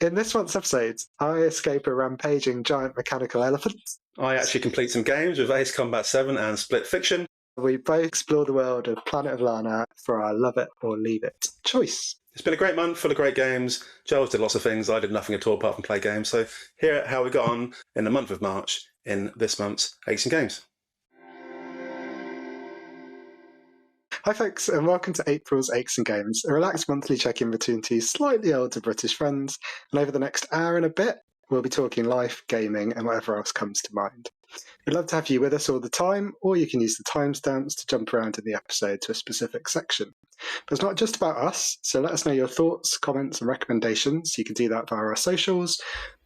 In this month's episode, I escape a rampaging giant mechanical elephant. I actually complete some games with Ace Combat 7 and Split Fiction. We both explore the world of Planet of Lana for our love it or leave it choice. It's been a great month, full of great games. Giles did lots of things. I did nothing at all apart from play games. So here how we got on in the month of March in this month's Ace and Games. Hi folks, and welcome to April's Aches and Games, a relaxed monthly check-in between two slightly older British friends, and over the next hour and a bit, we'll be talking life, gaming, and whatever else comes to mind. We'd love to have you with us all the time, or you can use the timestamps to jump around in the episode to a specific section. But it's not just about us, so let us know your thoughts, comments, and recommendations. You can do that via our socials,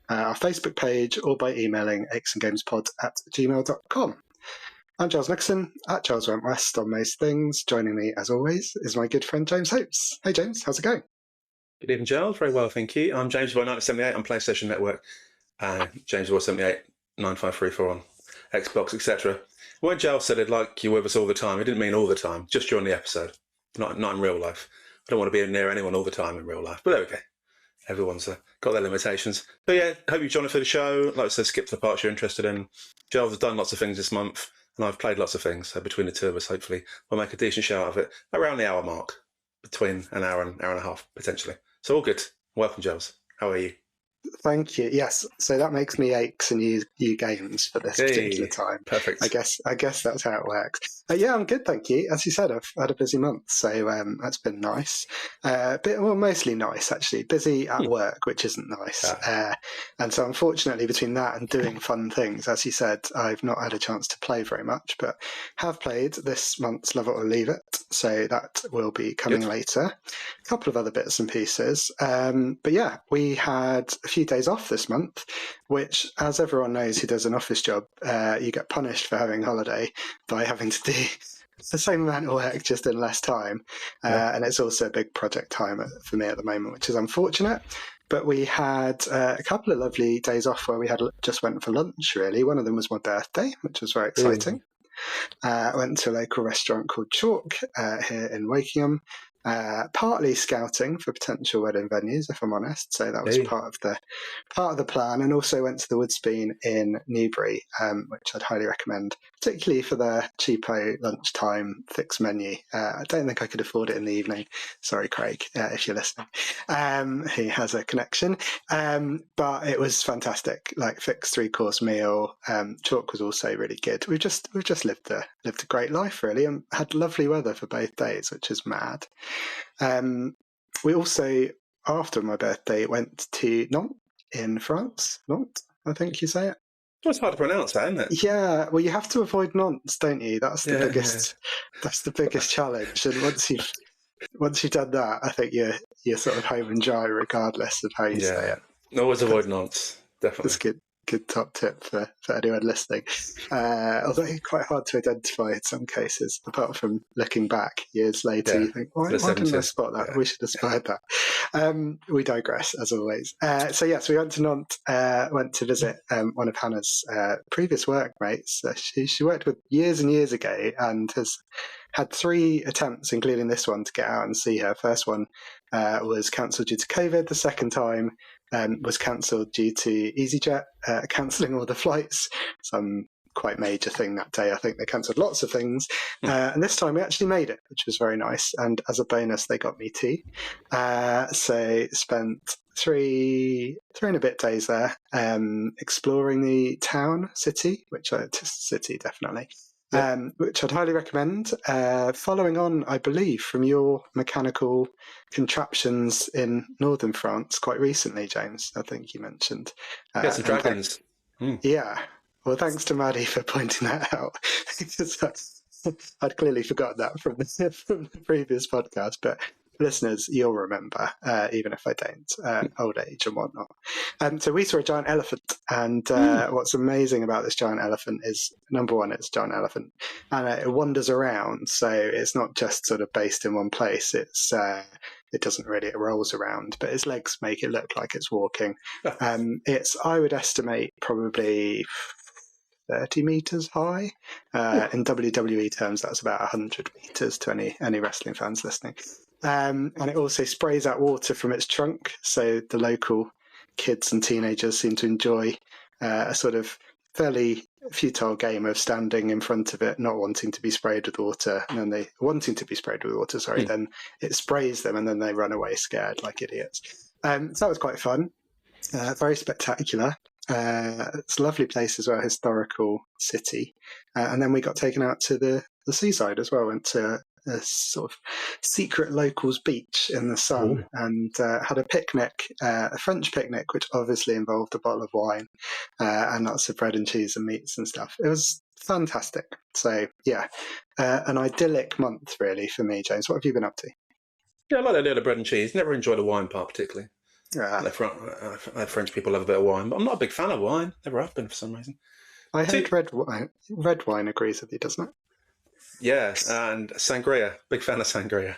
our Facebook page, or by emailing achesandgamespod@gmail.com. I'm Giles Nixon, at Giles Went West on most things. Joining me, as always, is my good friend James Hopes. Hey James, how's it going? Good evening, Giles. Very well, thank you. I'm James Boy 1978 on PlayStation Network. James Boy 78 9534 on Xbox, etc. When Giles said he'd like you with us all the time, he didn't mean all the time, just during the episode, not in real life. I don't want to be near anyone all the time in real life, but there we go. Everyone's got their limitations. But yeah, hope you join us for the show. Like I said, skip the parts you're interested in. Giles has done lots of things this month, and I've played lots of things. So between the two of us, hopefully, we'll make a decent show out of it around the hour mark, between an hour and a half, potentially. So all good. Welcome, Giles. How are you? Thank you. Yes, so that makes me aches and you games for this particular time. Perfect. I guess that's how it works. Yeah, I'm good, thank you. As you said, I've had a busy month, so that's been nice. Mostly nice actually. Busy at work, which isn't nice. And so unfortunately, between that and doing fun things, as you said, I've not had a chance to play very much, but have played this month's Love It or Leave It. So that will be coming later. A couple of other bits and pieces. But yeah, we had a few days off this month, which, as everyone knows who does an office job, you get punished for having holiday by having to do the same amount of work just in less time. And it's also a big project time for me at the moment, which is unfortunate. But we had a couple of lovely days off where we just went for lunch, really. One of them was my birthday, which was very exciting. I went to a local restaurant called Chalk here in Wokingham, partly scouting for potential wedding venues, if I'm honest. So that was part of the plan, and also went to the Woodsbean in Newbury, which I'd highly recommend, particularly for the cheapo lunchtime fixed menu. I don't think I could afford it in the evening. Sorry, Craig, if you're listening. He has a connection, but it was fantastic. Like fixed 3-course meal. Chalk was also really good. We've just lived a great life, really, and had lovely weather for both days, which is mad. We also, after my birthday, went to Nantes in France. Nantes, I think you say it. Well, it's hard to pronounce that, isn't it? Yeah, well, you have to avoid Nantes, don't you? That's the biggest. Yeah. That's the biggest challenge. And once you've done that, I think you're sort of home and dry, regardless of how you say it. Always avoid Nantes, definitely. That's good top tip for anyone listening. Although quite hard to identify in some cases, apart from looking back years later, you think, why didn't I spot that? Yeah. We should have spotted that. We digress, as always. So we went to Nantes, went to visit one of Hannah's previous workmates. She worked with years and years ago and has had 3 attempts, including this one, to get out and see her. First one was cancelled due to COVID. The second time was cancelled due to EasyJet cancelling all the flights. Some quite major thing that day. I think they cancelled lots of things. And this time we actually made it, which was very nice. And as a bonus, they got me tea. So spent 3 and a bit days there exploring the city, definitely. Which I'd highly recommend. Following on, I believe, from your mechanical contraptions in northern France quite recently, James, I think you mentioned. Some dragons. Yeah. Well, thanks to Maddie for pointing that out, because I'd clearly forgotten that from the previous podcast, but listeners, you'll remember, even if I don't, old age and whatnot. So we saw a giant elephant, and what's amazing about this giant elephant is, number one, it's a giant elephant, and it wanders around, so it's not just sort of based in one place. It rolls around, but its legs make it look like it's walking. It's, I would estimate, probably 30 meters high. In WWE terms, that's about 100 meters to any wrestling fans listening. And it also sprays out water from its trunk, so the local kids and teenagers seem to enjoy a sort of fairly futile game of standing in front of it, not wanting to be sprayed with water, and then they wanting to be sprayed with water. Then it sprays them, and then they run away scared like idiots. So that was quite fun. Very spectacular. It's a lovely place as well, historical city. And then we got taken out to the seaside as well. Went to a sort of secret locals beach in the sun and had a picnic, a French picnic, which obviously involved a bottle of wine and lots of bread and cheese and meats and stuff. It was fantastic. So, yeah, an idyllic month, really, for me, James. What have you been up to? Yeah, I like the idea of bread and cheese. Never enjoyed the wine part particularly. French people love a bit of wine, but I'm not a big fan of wine. Never have been for some reason. I heard red wine. Red wine agrees with you, doesn't it? Yes, and sangria. Big fan of sangria.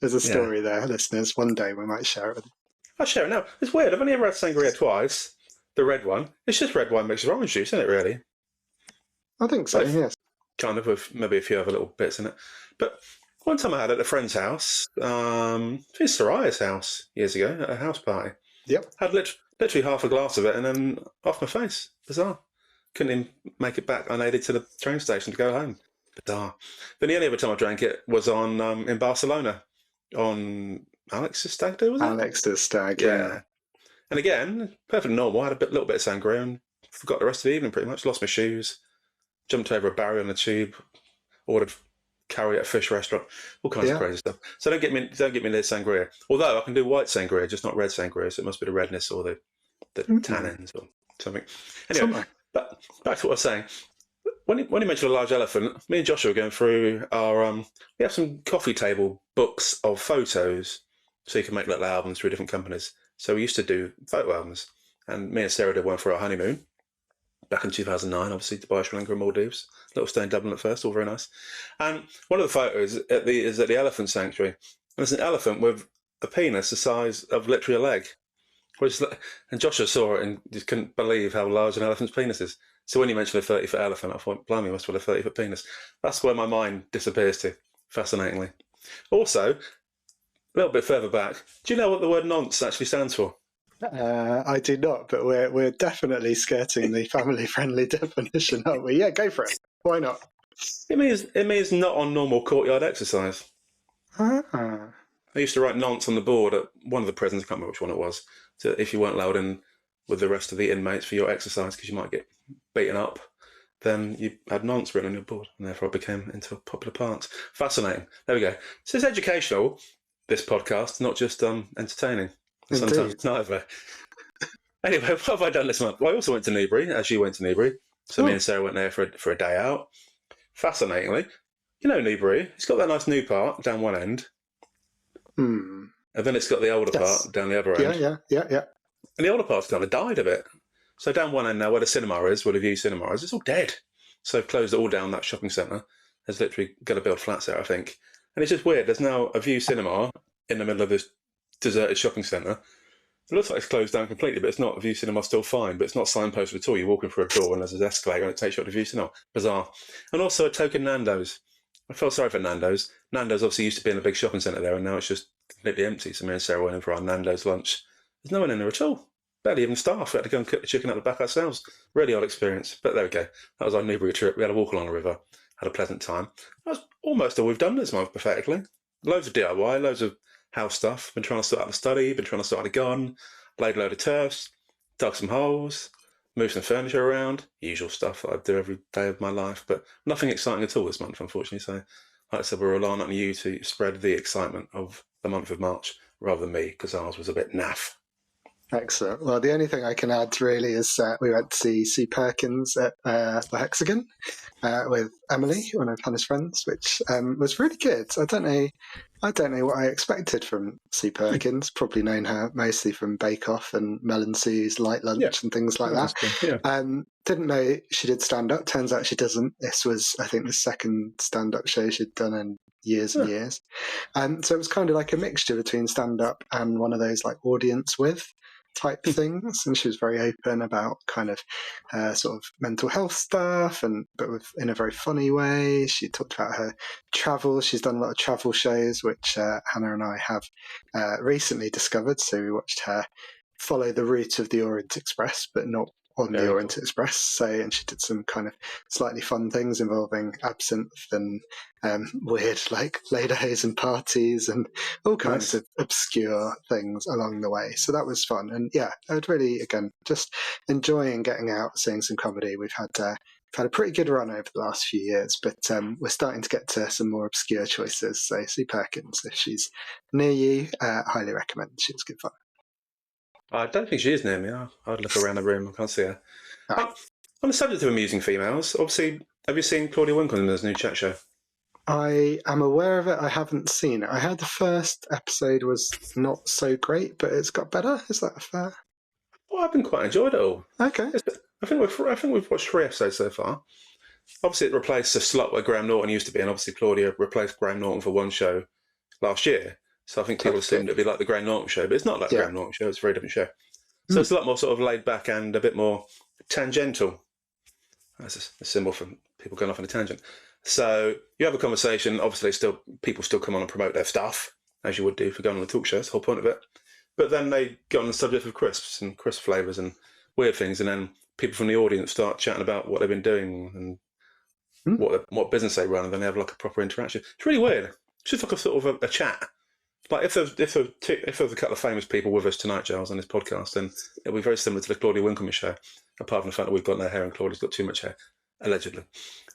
There's a story there, listeners. One day we might share it with you. I'll share it now. It's weird. I've only ever had sangria twice. The red one. It's just red wine mixed with orange juice, isn't it, really? I think so, yes. Kind of, with maybe a few other little bits in it. But one time I had it at a friend's house, it's Soraya's house years ago, at a house party. Yep. Had literally half a glass of it and then off my face. Bizarre. Couldn't even make it back unaided to the train station to go home. Bizarre. Then the only other time I drank it was on in Barcelona on Alex's stag do, was it? Alex's stag, yeah. And again, perfectly normal. I had a little bit of sangria and forgot the rest of the evening pretty much. Lost my shoes, jumped over a barrier on the tube, ordered curry at a fish restaurant, all kinds of crazy stuff. So don't get me the sangria. Although I can do white sangria, just not red sangria. So it must be the redness or the tannins or something. Anyway, but back to what I was saying. When you mentioned a large elephant, me and Joshua were going through our we have some coffee table books of photos, so you can make little albums through different companies. So we used to do photo albums, and me and Sarah did one for our honeymoon back in 2009, obviously, Dubai, Sri Lanka and Maldives. Little stay in Dublin at first, all very nice. And one of the photos is at the elephant sanctuary. And there's an elephant with a penis the size of literally a leg. And Joshua saw it and just couldn't believe how large an elephant's penis is. So when you mentioned a 30-foot elephant, I thought, blimey, must have a 30-foot penis. That's where my mind disappears to, fascinatingly. Also, a little bit further back, do you know what the word nonce actually stands for? I do not, but we're definitely skirting the family-friendly definition, aren't we? Yeah, go for it. Why not? It means not on normal courtyard exercise. Ah. I used to write nonce on the board at one of the prisons, I can't remember which one it was, so if you weren't allowed in with the rest of the inmates for your exercise because you might get beaten up, then you had nonce written on your board, and therefore it became into a popular parlance. Fascinating. There we go. So it's educational, this podcast, not just entertaining. Sometimes it's neither. Anyway, what have I done this month? Well, I also went to Newbury, as you went to Newbury. So me and Sarah went there for a day out. Fascinatingly, you know Newbury, it's got that nice new part down one end. And then it's got the older part down the other end. Yeah. And the older part's kind of died a bit. So down one end now, where the cinema is, where the View Cinema is, it's all dead. So they've closed it all down, that shopping centre. There's literally going to build flats there, I think. And it's just weird. There's now a View Cinema in the middle of this deserted shopping centre. It looks like it's closed down completely, but it's not. View Cinema's still fine, but it's not signposted at all. You're walking through a door and there's an escalator and it takes you up to View Cinema. Bizarre. And also a token Nando's. I felt sorry for Nando's. Nando's obviously used to be in a big shopping centre there, and now it's just completely empty. So me and Sarah went in for our Nando's lunch. There's no one in there at all. Barely even staff. We had to go and cook the chicken out the back ourselves. Really odd experience. But there we go. That was our Newbury trip. We had a walk along the river. Had a pleasant time. That was almost all we've done this month, pathetically. Loads of DIY, loads of house stuff. Been trying to sort out the study, been trying to sort out the garden, laid a load of turfs, dug some holes, moved some furniture around. Usual stuff that I do every day of my life, but nothing exciting at all this month, unfortunately. So, like I said, we're relying on you to spread the excitement of the month of March rather than me, because ours was a bit naff. Excellent. Well, the only thing I can add really is we went to see Sue Perkins at the Hexagon with Emily, one of Hannah's friends, which was really good. I don't know what I expected from Sue Perkins. Probably known her mostly from Bake Off and Mel and Sue's Light Lunch and things like that. Didn't know she did stand up. Turns out she doesn't. This was, I think, the second stand up show she'd done in years and years. So it was kind of like a mixture between stand up and one of those like audience with type things, and she was very open about kind of sort of mental health stuff, but in a very funny way. She talked about her travel. She's done a lot of travel shows, which Hannah and I have recently discovered. So we watched her follow the route of the Orient Express, but not on the Orient Express. So, and she did some kind of slightly fun things involving absinthe and weird like ladies and parties and all kinds of obscure things along the way. So that was fun. And yeah, I'd really, again, just enjoying getting out, seeing some comedy. We've had a pretty good run over the last few years, but we're starting to get to some more obscure choices. So Sue Perkins, if she's near you, highly recommend. She was good fun. I don't think she is near me. I'd look around the room. I can't see her. On the subject of amusing females, obviously, have you seen Claudia Winkleman's new chat show? I am aware of it. I haven't seen it. I heard the first episode was not so great, but it's got better. Is that fair? Well, I've been quite enjoyed it all. Okay. I think we've watched 3 episodes so far. Obviously, it replaced the slot where Graham Norton used to be, and obviously Claudia replaced Graham Norton for one show last year. So I think people assumed it'd be like the Graham Norton show, but it's not like the Graham Norton show. It's a very different show. So it's a lot more sort of laid back and a bit more tangential. That's a symbol for people going off on a tangent. So you have a conversation. Obviously, people still come on and promote their stuff, as you would do if you're going on a talk show. That's the whole point of it. But then they go on the subject of crisps and crisp flavours and weird things, and then people from the audience start chatting about what they've been doing and what business they run, and then they have like a proper interaction. It's really weird. It's just like a sort of a chat. Like if there's a couple of famous people with us tonight, Giles, on this podcast, then it'll be very similar to the Claudia Winkleman show, apart from the fact that we've got no hair and Claudia's got too much hair, allegedly.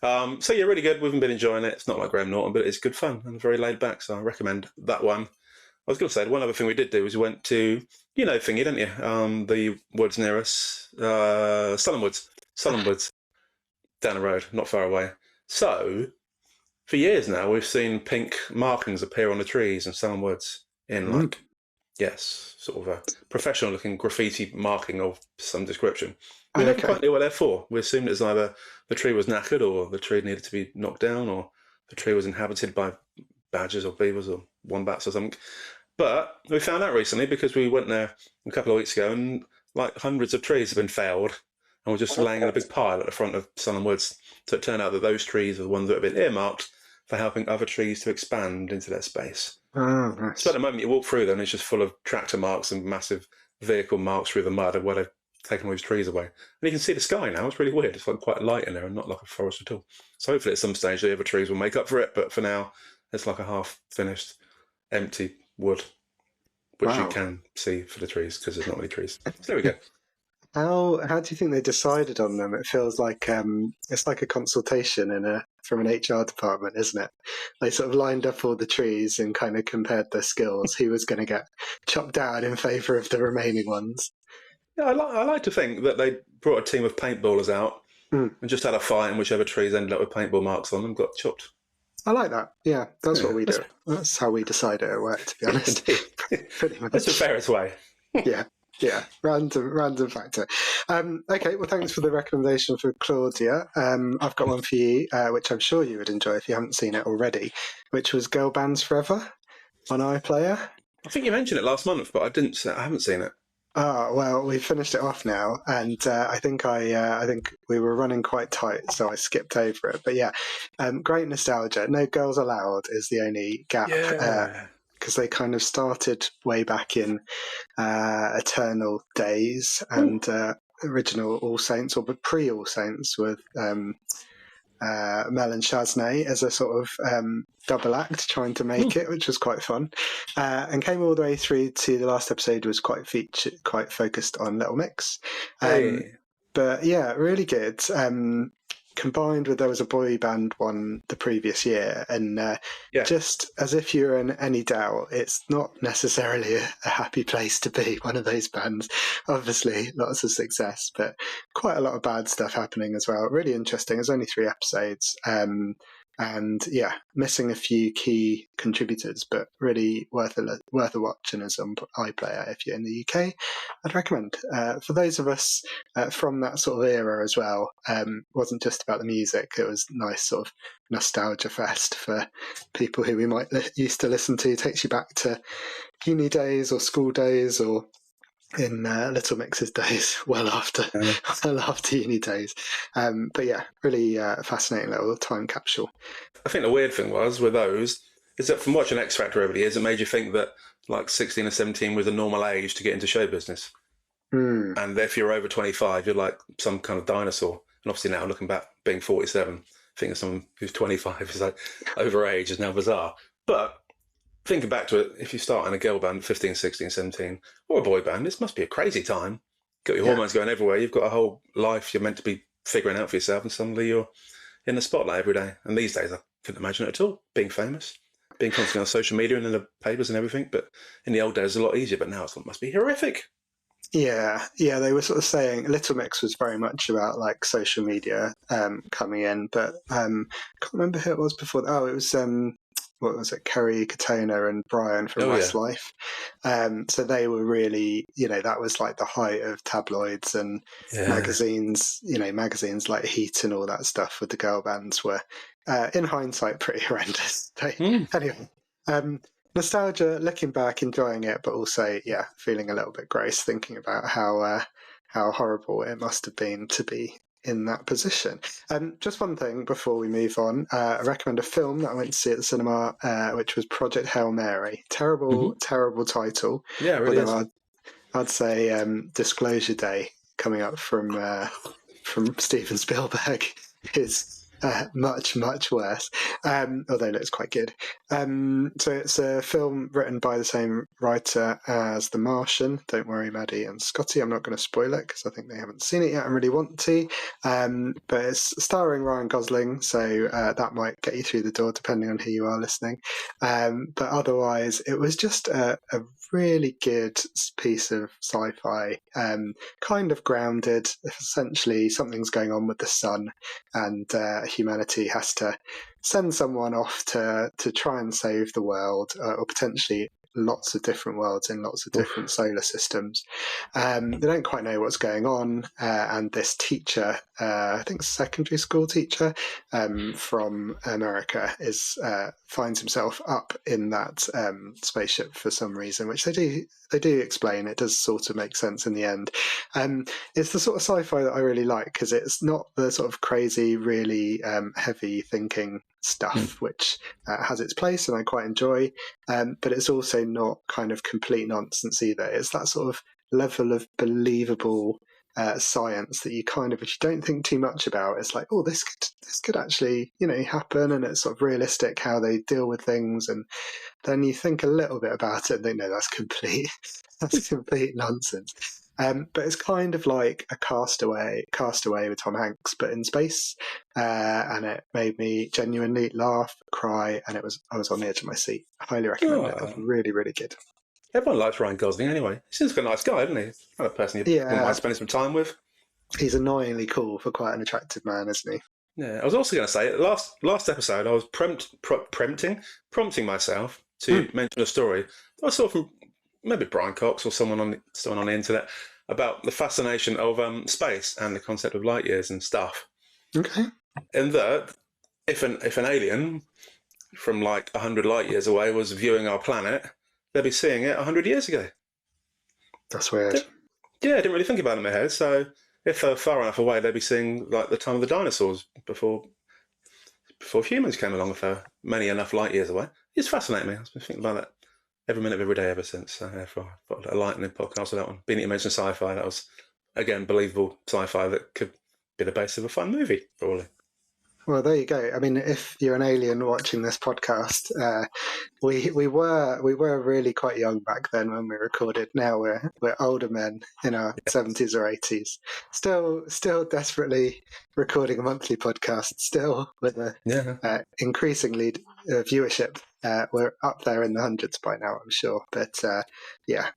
So yeah, really good. We've been enjoying it. It's not like Graham Norton, but it's good fun and very laid back. So I recommend that one. I was going to say, one other thing we did do was we went to, you know, thingy, don't you? The woods near us, Sullen Woods, down the road, not far away. So for years now, we've seen pink markings appear on the trees in Sullen Woods in sort of a professional-looking graffiti marking of some description. We never quite knew what they're for. We assumed it's either the tree was knackered or the tree needed to be knocked down or the tree was inhabited by badgers or beavers or wombats or something. But we found out recently because we went there a couple of weeks ago and like hundreds of trees have been felled and were just laying in a big pile at the front of Sullen Woods. So it turned out that those trees are the ones that have been earmarked for helping other trees to expand into their space. Oh, nice. So at the moment you walk through them, it's just full of tractor marks and massive vehicle marks through the mud of where they've taken all these trees away. And you can see the sky now. It's really weird. It's like quite light in there and not like a forest at all. So hopefully at some stage the other trees will make up for it. But for now, it's like a half-finished, empty wood, which you can see for the trees because there's not many trees. So there we go. How do you think they decided on them? It feels like it's like a consultation from an HR department, isn't it? They sort of lined up all the trees and kind of compared their skills. Who was going to get chopped down in favour of the remaining ones? Yeah, I like to think that they brought a team of paintballers out and just had a fight, and whichever trees ended up with paintball marks on them got chopped. I like that. Yeah, that's what we do. That's how we decide it at work, to be honest. Pretty much. That's the fairest way. Yeah, random factor. Okay, well, thanks for the recommendation for Claudia. I've got one for you, which I'm sure you would enjoy if you haven't seen it already, which was Girl Bands Forever on iPlayer. I think you mentioned it last month, but I haven't seen it. Oh, well, we finished it off now, and I think we were running quite tight, so I skipped over it. But yeah, great nostalgia. No Girls Allowed is the only gap. Because they kind of started way back in Eternal Days and original All Saints, or pre-All Saints, with Mel and Shaznay as a sort of double act trying to make it, which was quite fun, and came all the way through to the last episode was quite focused on Little Mix. But yeah, really good. Combined with there was a boy band one the previous year, and just as if you're in any doubt, it's not necessarily a happy place to be one of those bands. Obviously lots of success, but quite a lot of bad stuff happening as well. Really interesting. There's only 3 episodes, and yeah, missing a few key contributors, but really worth a watch, and is on iPlayer if you're in the UK. I'd recommend. For those of us from that sort of era as well, wasn't just about the music. It was nice sort of nostalgia fest for people who we might used to listen to. It takes you back to uni days or school days, or in Little Mix's days, well after uni days. But yeah, really fascinating little time capsule. I think the weird thing was with those is that from watching X Factor over the years, it made you think that like 16 or 17 was a normal age to get into show business. And if you're over 25, you're like some kind of dinosaur. And obviously now, looking back, being 47, thinking of someone who's 25 is like overage is now bizarre. But thinking back to it, if you start in a girl band at 15, 16, 17, or a boy band, this must be a crazy time. Got your hormones going everywhere. You've got a whole life you're meant to be figuring out for yourself, and suddenly you're in the spotlight every day. And these days, I couldn't imagine it at all, being famous, being constantly on social media and in the papers and everything. But in the old days, it was a lot easier. But now it must be horrific. Yeah, they were sort of saying Little Mix was very much about like social media coming in, but I can't remember who it was before. Oh, it was what was it? Kerry Katona and Brian from Westlife. So they were really, that was like the height of tabloids and magazines. Magazines like Heat and all that stuff with the girl bands were, in hindsight, pretty horrendous. Anyway. Nostalgia, looking back, enjoying it, but also, feeling a little bit gross thinking about how horrible it must have been to be in that position. Just one thing before we move on, I recommend a film that I went to see at the cinema, which was Project Hail Mary. Terrible title. Yeah, it really is. I'd say Disclosure Day coming up from Steven Spielberg is much worse, although it looks quite good. So it's a film written by the same writer as The Martian. Don't worry, Maddie and Scotty, I'm not going to spoil it because I think they haven't seen it yet and really want to. But it's starring Ryan Gosling, so that might get you through the door depending on who you are listening. But otherwise, it was just a really good piece of sci-fi, kind of grounded. Essentially, something's going on with the sun, and humanity has to send someone off to try and save the world, or potentially lots of different worlds in lots of different solar systems. They don't quite know what's going on, and this teacher, I think secondary school teacher from America, finds himself up in that spaceship for some reason, which they do explain. It does sort of make sense in the end. It's the sort of sci-fi that I really like because it's not the sort of crazy, really heavy thinking stuff, which has its place and I quite enjoy, but it's also not kind of complete nonsense either. It's that sort of level of believable science that you kind of, if you don't think too much about, it's like, oh, this could actually happen, and it's sort of realistic how they deal with things, and then you think a little bit about it and think, no, that's complete nonsense. But it's kind of like a Castaway with Tom Hanks, but in space, and it made me genuinely laugh, cry, and I was on the edge of my seat. I highly recommend it. It's really, really good. Everyone likes Ryan Gosling anyway. He seems like a nice guy, isn't he? Kind of person you wouldn't mind spending some time with. He's annoyingly cool for quite an attractive man, isn't he? Yeah, I was also going to say, last episode, I was prompting myself to mention a story that I saw from maybe Brian Cox or someone on the internet about the fascination of space and the concept of light years and stuff. Okay. And that if an alien from like 100 light years away was viewing our planet, they'd be seeing it 100 years ago. That's weird. I didn't really think about it in my head. So if they're far enough away, they'd be seeing like the time of the dinosaurs before humans came along. If they're many enough light years away, it's fascinating me. I've been thinking about that every minute of every day ever since. So therefore, I thought a lightning podcast for that one. Being that you mentioned sci-fi, that was again believable sci-fi that could be the basis of a fun movie, probably. Well, there you go. I mean, if you're an alien watching this podcast, we were really quite young back then when we recorded. Now we're older men in our 70s or 80s, still desperately recording a monthly podcast, still with a increasingly viewership. We're up there in the hundreds by now, I'm sure. But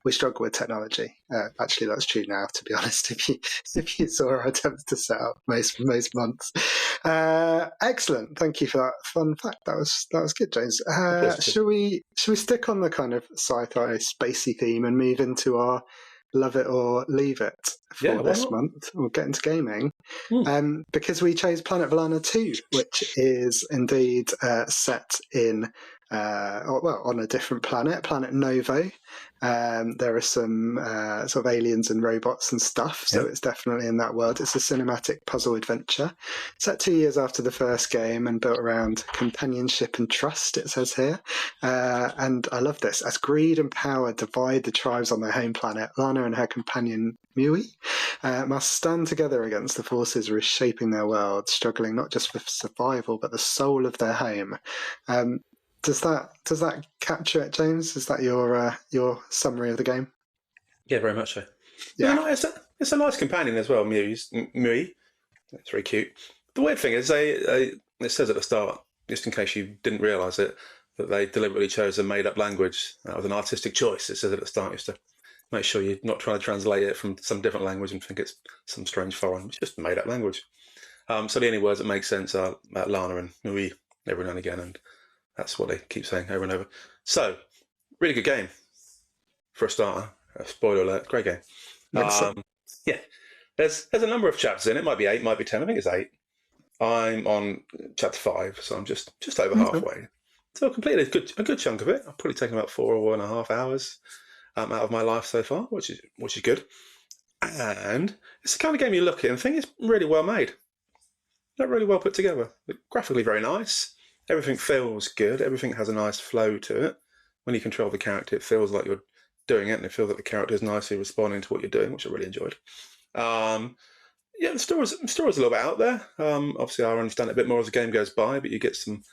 we struggle with technology. Actually, that's true now, to be honest. If you saw our attempts to set up most months. Excellent. Thank you for that fun fact. That was good, James. Should we stick on the kind of sci-fi spacey theme and move into our love it or leave it for this month? We'll get into gaming. Because we chose Planet of Lana 2, which is indeed set in on a different planet, Planet Novo. There are some sort of aliens and robots and stuff, so it's definitely in that world. It's a cinematic puzzle adventure. Set 2 years after the first game and built around companionship and trust, it says here. And I love this. As greed and power divide the tribes on their home planet, Lana and her companion Mui must stand together against the forces reshaping their world, struggling not just for survival, but the soul of their home. Does that capture it, James? Is that your summary of the game? Yeah, very much so. Yeah, no, it's a nice companion as well, Mui. It's very cute. The weird thing is it says at the start, just in case you didn't realise it, that they deliberately chose a made-up language. That was an artistic choice. It says at the start, just to make sure you're not trying to translate it from some different language and think it's some strange foreign. It's just a made-up language. So the only words that make sense are Lana and Mui every now and again, and that's what they keep saying over and over. So, really good game for a starter. Spoiler alert, great game. Yeah, there's a number of chapters in it. Might be 8, might be 10. I think it's 8. I'm on chapter 5, so I'm just over halfway. So I completed a good chunk of it. I've probably taken about 4.5 hours out of my life so far, which is good. And it's the kind of game you look at and think it's really well made. Not really well put together. Graphically very nice. Everything feels good. Everything has a nice flow to it. When you control the character, it feels like you're doing it, and it feels like the character is nicely responding to what you're doing, which I really enjoyed. The story's a little bit out there. Obviously, I understand it a bit more as the game goes by, but you get some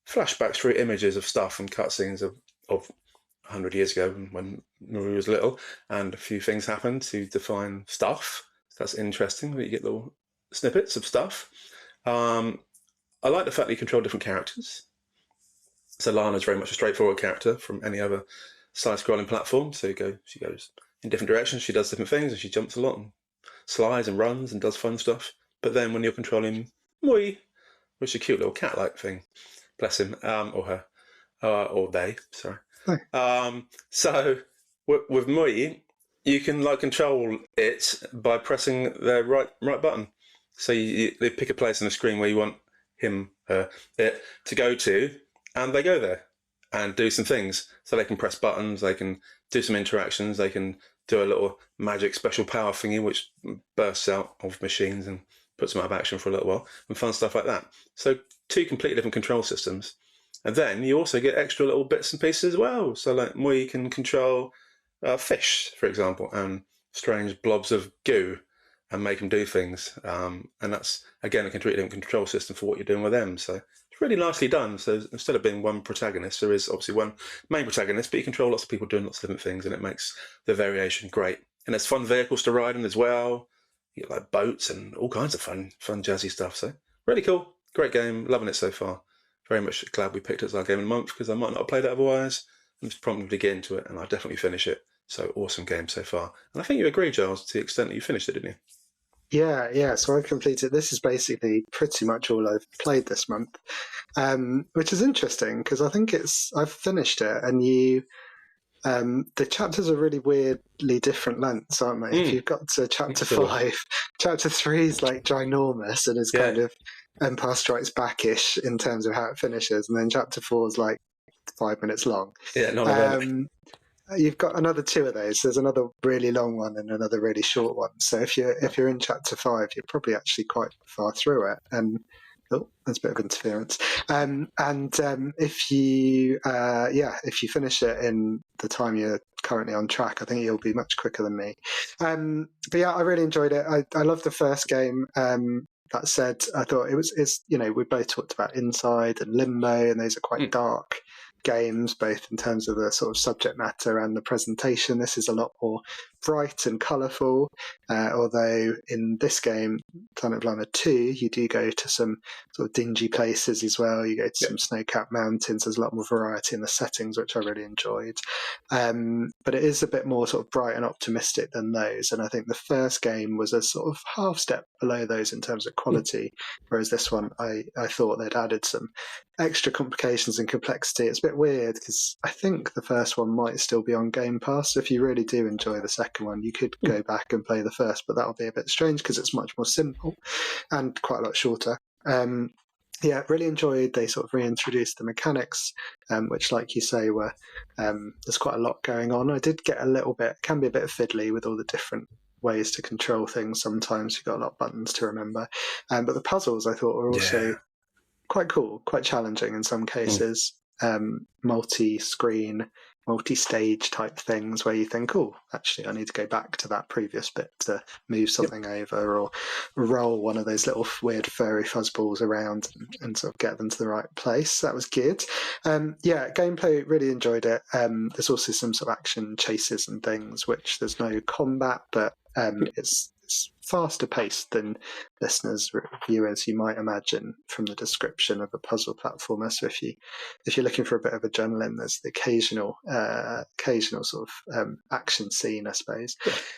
flashbacks through images of stuff and cutscenes of 100 years ago when Marie was little, and a few things happen to define stuff. So that's interesting. You get little snippets of stuff. I like the fact that you control different characters. So Lana's very much a straightforward character from any other side-scrolling platform. So she goes in different directions, she does different things, and she jumps a lot and slides and runs and does fun stuff. But then when you're controlling Mui, which is a cute little cat-like thing, bless him, or her, or they, sorry. So with Mui, you can control it by pressing the right button. So they pick a place on the screen where you want him, her, it to go to, and they go there and do some things. So they can press buttons, they can do some interactions, they can do a little magic special power thingy which bursts out of machines and puts them out of action for a little while, and fun stuff like that. So 2 completely different control systems. And then you also get extra little bits and pieces as well. So Mui can control fish, for example, and strange blobs of goo, and make them do things. And that's, again, a completely different control system for what you're doing with them. So it's really nicely done. So instead of being one protagonist, there is obviously one main protagonist, but you control lots of people doing lots of different things, and it makes the variation great. And there's fun vehicles to ride in as well. You get boats and all kinds of fun jazzy stuff. So really cool. Great game. Loving it so far. Very much glad we picked it as our game of the month, because I might not have played it otherwise. I'm just prompted to get into it, and I'll definitely finish it. So awesome game so far. And I think you agree, Giles, to the extent that you finished it, didn't you? Yeah. So I completed. This is basically pretty much all I've played this month, which is interesting because I think I've finished it, and the chapters are really weirdly different lengths, aren't they? If you've got to chapter 5, chapter 3 is ginormous and is kind of Empire Strikes Back-ish in terms of how it finishes, and then chapter 4 is 5 minutes long. Yeah, not You've got another 2 of those. There's another really long one and another really short one. So if you're in chapter 5, you're probably actually quite far through it. And there's a bit of interference. If you finish it in the time you're currently on track, I think you'll be much quicker than me. But yeah, I really enjoyed it. I loved the first game. That said, I thought we both talked about Inside and Limbo, and those are quite dark games, both in terms of the sort of subject matter and the presentation. This is a lot more bright and colourful, although in this game, Planet of Lana 2, you do go to some sort of dingy places as well. You go to some snow-capped mountains. There's a lot more variety in the settings, which I really enjoyed. But it is a bit more sort of bright and optimistic than those, and I think the first game was a sort of half step below those in terms of quality, whereas this one, I thought they'd added some extra complications and complexity. It's a bit weird because I think the first one might still be on Game Pass. So if you really do enjoy the second one, you could go back and play the first, but that'll be a bit strange because it's much more simple and quite a lot shorter. yeah, really enjoyed. They sort of reintroduced the mechanics, which, like you say, were there's quite a lot going on. I did get a little bit, can be a bit fiddly with all the different ways to control things. Sometimes you've got a lot of buttons to remember, but the puzzles I thought were also quite cool, quite challenging in some cases. Multi-screen, multi-stage type things where you think, oh, actually, I need to go back to that previous bit to move something over, or roll one of those little weird furry fuzzballs around and sort of get them to the right place. That was good. Yeah, gameplay, really enjoyed it. There's also some sort of action chases and things, which there's no combat, but it's faster paced than listeners, viewers, you might imagine from the description of a puzzle platformer. So if you're looking for a bit of adrenaline, there's the occasional sort of action scene, I suppose.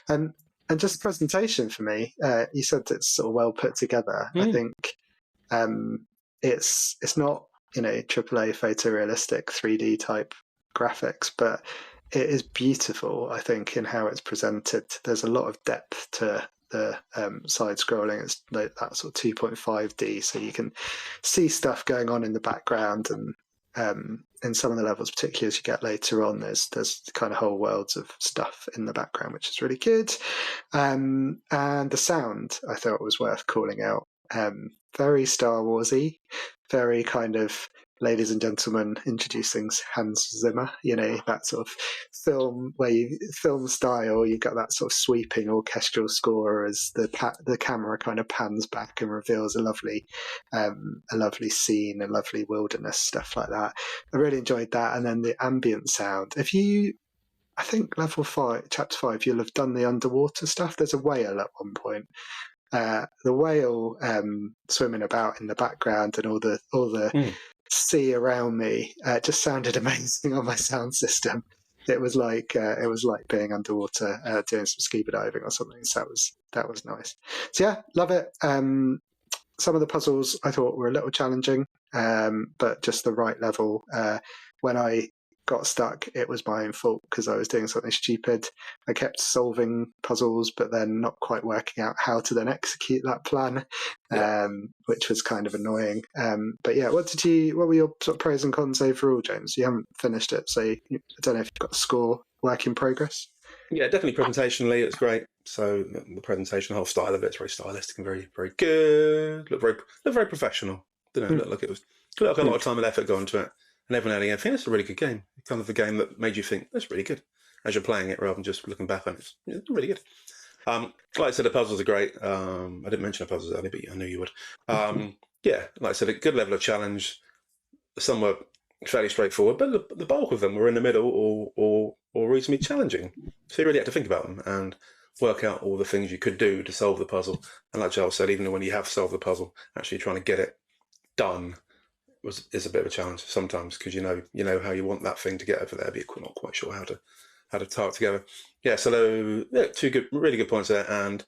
And just the presentation for me, you said it's sort of well put together. I think it's not, AAA photorealistic 3D type graphics, but it is beautiful, I think, in how it's presented. There's a lot of depth to the side scrolling. It's like that sort of 2.5D, so you can see stuff going on in the background, and in some of the levels, particularly as you get later on, there's kind of whole worlds of stuff in the background, which is really good. And the sound, I thought, was worth calling out. Very Star Warsy, very kind of ladies and gentlemen introducing Hans Zimmer, that sort of film style. You've got that sort of sweeping orchestral score as the camera kind of pans back and reveals a lovely scene, a lovely wilderness, stuff like that. I really enjoyed that. And then the ambient sound. I think level 5, chapter 5, you'll have done the underwater stuff. There's a whale at one point. The whale swimming about in the background and all the sea around me just sounded amazing on my sound system. It was like being underwater doing some scuba diving or something. So that was nice. So yeah, love it. Some of the puzzles I thought were a little challenging, but just the right level. When I got stuck, it was my own fault because I was doing something stupid. I kept solving puzzles, but then not quite working out how to then execute that plan, which was kind of annoying. But yeah, what were your sort of pros and cons overall, James? You haven't finished it, so I don't know if you've got a score, work in progress. Yeah, definitely presentationally, it's great. So the presentation, the whole style of it's very stylistic and very, very good. Look very professional. Look like it was a lot of time and effort going into it. And every now and again, I think it's a really good game. Kind of a game that made you think, that's really good, as you're playing it rather than just looking back on it. It's really good. Like I said, the puzzles are great. I didn't mention the puzzles earlier, but I knew you would. Yeah, like I said, a good level of challenge. Some were fairly straightforward, but the bulk of them were in the middle or reasonably challenging. So you really had to think about them and work out all the things you could do to solve the puzzle. And like Giles said, even when you have solved the puzzle, actually trying to get it done is a bit of a challenge sometimes, because you know how you want that thing to get over there, but you're not quite sure how to tie it together. Yeah, so two really good points there, and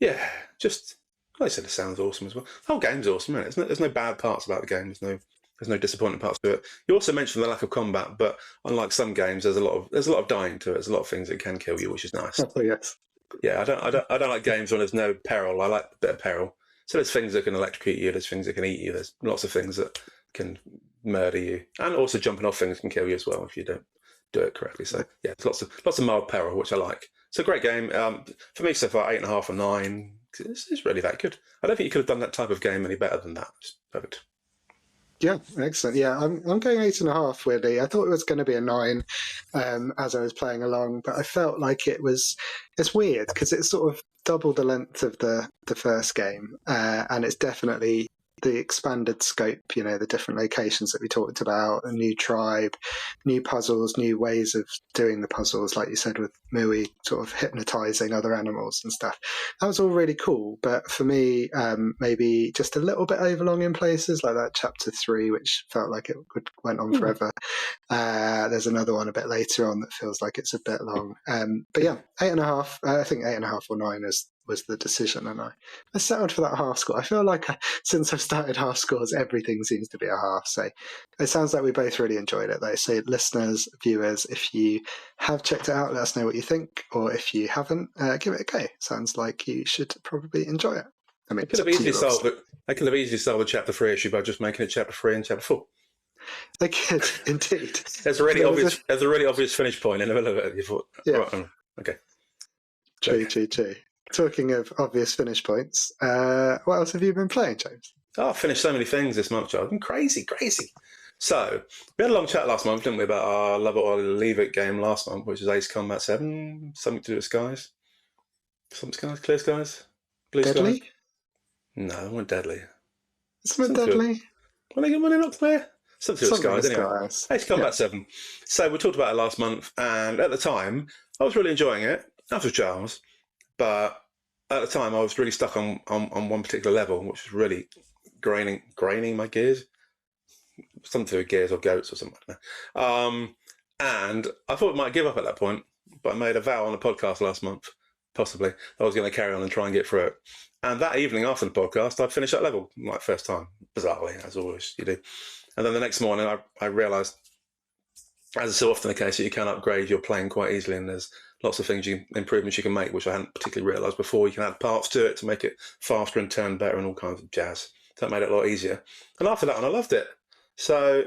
yeah, just like I said, it sounds awesome as well. The whole game's awesome, isn't it? There's no bad parts about the game. There's no disappointing parts to it. You also mentioned the lack of combat, but unlike some games, there's a lot of dying to it. There's a lot of things that can kill you, which is nice. Oh, yes. Yeah, I don't like games when there's no peril. I like a bit of peril. So there's things that can electrocute you. There's things that can eat you. There's lots of things that can murder you, and also jumping off things can kill you as well if you don't do it correctly. So yeah, there's lots of mild peril, which I like. So great game. For me so far, 8.5 or 9. It's really that good. I don't think you could have done that type of game any better than that. It's perfect. Yeah, excellent. Yeah, I'm going 8.5. Weirdly, I thought it was going to be a 9 as I was playing along, but I felt like it's weird because it's sort of double the length of the first game, and it's definitely the expanded scope, the different locations that we talked about, a new tribe, new puzzles, new ways of doing the puzzles, like you said, with Mui sort of hypnotizing other animals and stuff. That was all really cool, but for me, maybe just a little bit overlong in places, like that chapter 3, which felt like it went on forever. There's another one a bit later on that feels like it's a bit long. But yeah, 8.5. I think 8.5 or 9 was the decision, and I settled for that half score. I feel like since I've started half scores, everything seems to be a half. So it sounds like we both really enjoyed it, though. So listeners, viewers, if you have checked it out, let us know what you think, or if you haven't, give it a go. Sounds like you should probably enjoy it. I mean, They could have easily solved it. They could have easily solved the chapter 3 issue by just making it chapter 3 and chapter 4. They could, indeed. There's a really obvious. There's a really obvious finish point in the middle of it. You thought, yeah, right, okay. True. Talking of obvious finish points, what else have you been playing, James? Oh, I finished so many things this month, Charles. Crazy. So, we had a long chat last month, didn't we, about our Love It or Leave It game last month, which is Ace Combat 7, something to do with skies. Some skies, clear skies, blue Deadly? skies. No, they weren't deadly. Something deadly? When they not clear? Something to do with skies, anyway. Ace Combat 7. So, we talked about it last month, and at the time, I was really enjoying it, as was Giles, but at the time, I was really stuck on one particular level, which was really graining my gears. Something to do with gears or goats or something like that. And I thought I might give up at that point, but I made a vow on the podcast last month, possibly, I was going to carry on and try and get through it. And that evening after the podcast, I'd finished that level, like first time, bizarrely, as always you do. And then the next morning, I realised, as is so often the case, that you can upgrade your plane quite easily, and there's lots of improvements you can make, which I hadn't particularly realised before. You can add parts to it to make it faster and turn better and all kinds of jazz. So that made it a lot easier. And after that one, I loved it. So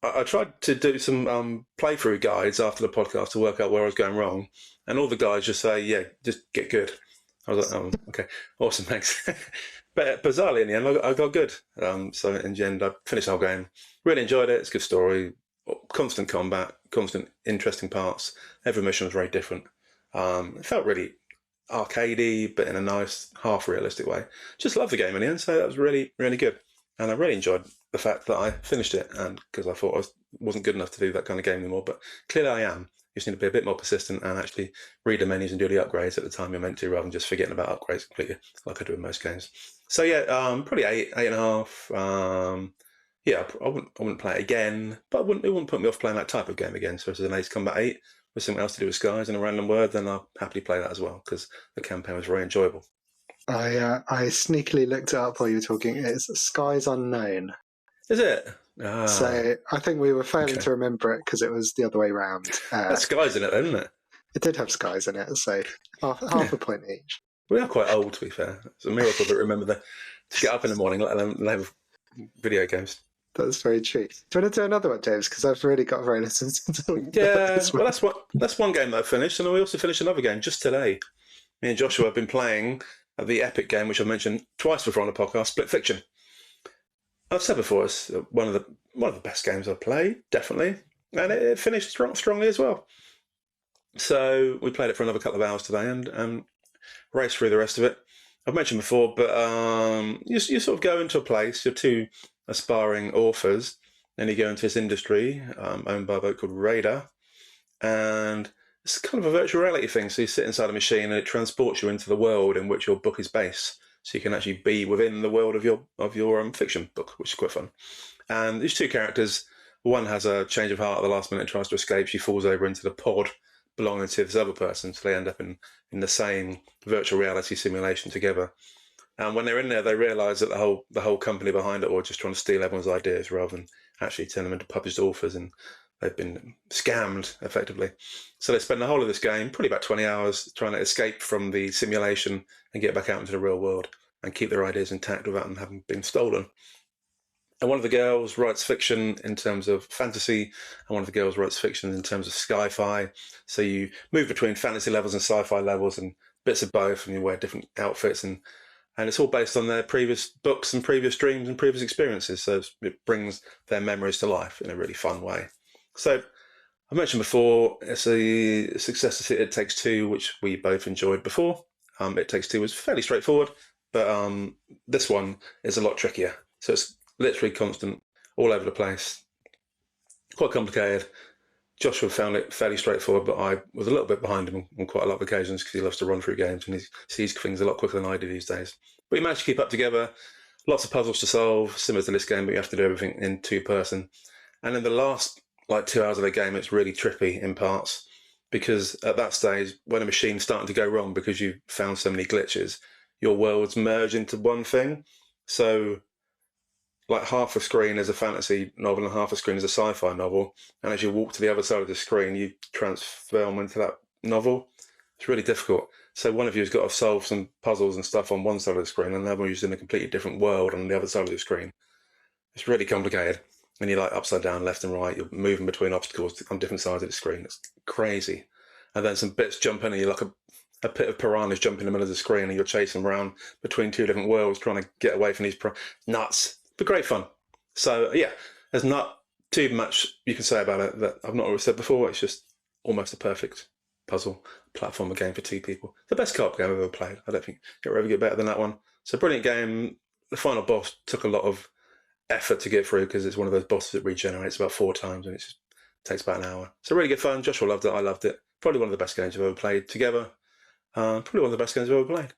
I tried to do some playthrough guides after the podcast to work out where I was going wrong. And all the guys just say, yeah, just get good. I was like, oh, okay, awesome, thanks. But bizarrely, in the end, I got good. So in the end, I finished the whole game. Really enjoyed it. It's a good story. Constant combat, constant interesting parts. Every mission was very different. It felt really arcadey, but in a nice, half-realistic way. Just loved the game in the end, so that was really, really good. And I really enjoyed the fact that I finished it, and because I thought I wasn't good enough to do that kind of game anymore, but clearly I am. You just need to be a bit more persistent and actually read the menus and do the upgrades at the time you're meant to, rather than just forgetting about upgrades completely, like I do in most games. So yeah, probably 8.5. Yeah, I wouldn't play it again, but it wouldn't put me off playing that type of game again. So if there's an Ace Combat 8 with something else to do with skies and a random word, then I'll happily play that as well, because the campaign was very enjoyable. I sneakily looked it up while you were talking. It's Skies Unknown. Is it? So I think we were failing to remember it because it was the other way round. That's skies in it, isn't it? It did have skies in it, so half a point each. We are quite old, to be fair. It's a miracle that we remember to get up in the morning, let alone have video games. That's very true. Do you want to do another one, James? Because I've really got very little to talk about. Yeah, well, that's one game that I finished, and we also finished another game just today. Me and Joshua have been playing the epic game, which I've mentioned twice before on the podcast, Split Fiction. I've said before, it's one of the best games I've played, definitely, and it finished strongly as well. So we played it for another couple of hours today, and raced through the rest of it. I've mentioned before, but you sort of go into a place. You're two aspiring authors, and you go into this industry owned by a boat called Radar, and it's kind of a virtual reality thing. So you sit inside a machine, and it transports you into the world in which your book is based. So you can actually be within the world of your fiction book, which is quite fun. And these two characters, one has a change of heart at the last minute and tries to escape. She falls over into the pod belonging to this other person, so they end up in the same virtual reality simulation together. And when they're in there, they realise that the whole company behind it are just trying to steal everyone's ideas rather than actually turn them into published authors, and they've been scammed effectively. So they spend the whole of this game, probably about 20 hours, trying to escape from the simulation and get back out into the real world and keep their ideas intact without them having been stolen. And one of the girls writes fiction in terms of fantasy, and one of the girls writes fiction in terms of sci-fi. So you move between fantasy levels and sci-fi levels and bits of both, and you wear different outfits, and it's all based on their previous books and previous dreams and previous experiences. So it brings their memories to life in a really fun way. So I mentioned before, it's a successor to It Takes Two, which we both enjoyed before. It Takes Two was fairly straightforward, but this one is a lot trickier. So it's literally constant, all over the place, quite complicated. Joshua found it fairly straightforward, but I was a little bit behind him on quite a lot of occasions because he loves to run through games and he sees things a lot quicker than I do these days. But we managed to keep up together, lots of puzzles to solve, similar to this game, but you have to do everything in two-person. And in the last 2 hours of the game, it's really trippy in parts, because at that stage, when a machine's starting to go wrong because you found so many glitches, your worlds merge into one thing. So half a screen is a fantasy novel and half a screen is a sci-fi novel. And as you walk to the other side of the screen, you transform into that novel. It's really difficult. So one of you's got to solve some puzzles and stuff on one side of the screen, and the other one's in a completely different world on the other side of the screen. It's really complicated. And you're like upside down, left and right. You're moving between obstacles on different sides of the screen. It's crazy. And then some bits jump in, and you're like a pit of piranhas jump in the middle of the screen, and you're chasing around between two different worlds trying to get away from these nuts. But great fun. So yeah, there's not too much you can say about it that I've not always said before. It's just almost a perfect puzzle platformer game for two people. The best co-op game I've ever played. I don't think it'll ever get better than that one. It's a brilliant game. The final boss took a lot of effort to get through because it's one of those bosses that regenerates about 4 times, and it takes about an hour. So really good fun. Joshua loved it. I loved it. Probably one of the best games I've ever played together. Probably one of the best games I've ever played.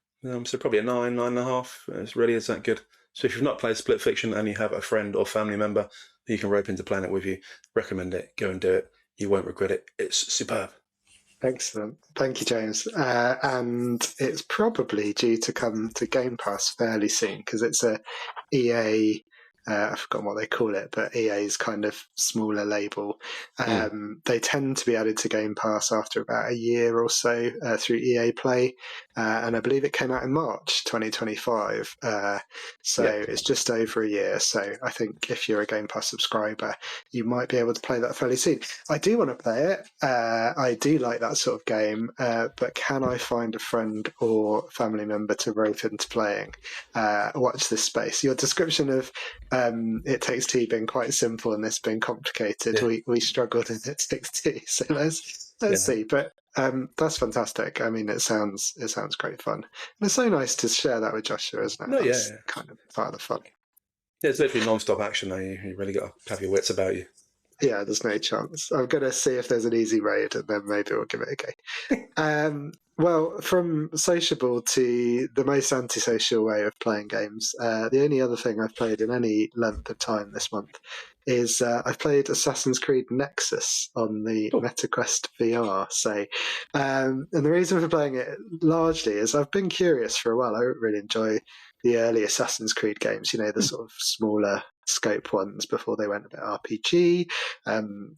So probably a 9, 9.5. It really is that good. So if you've not played Split Fiction and you have a friend or family member who you can rope into Planet with you, recommend it. Go and do it. You won't regret it. It's superb. Excellent. Thank you, James. And it's probably due to come to Game Pass fairly soon because it's a EA, I've forgotten what they call it, but EA's kind of smaller label. They tend to be added to Game Pass after about a year or so through EA Play. And I believe it came out in March 2025. It's just over a year. So I think if you're a Game Pass subscriber, you might be able to play that fairly soon. I do want to play it. I do like that sort of game. But can I find a friend or family member to rope into playing? Watch this space. Your description of It Takes Two being quite simple and this being complicated, we struggled in It Takes Two. So let's see. But that's fantastic. I mean, it sounds great fun. And it's so nice to share that with Joshua, isn't it? No, that's kind of part of the fun. Yeah, it's literally non-stop action though. You really got to have your wits about you. Yeah, there's no chance. I'm going to see if there's an easy raid and then maybe we'll give it a go. Well, from sociable to the most antisocial way of playing games, the only other thing I've played in any length of time this month is I've played Assassin's Creed Nexus on the MetaQuest VR. So, and the reason for playing it largely is I've been curious for a while. I really enjoy the early Assassin's Creed games, the sort of smaller scope ones before they went a bit RPG.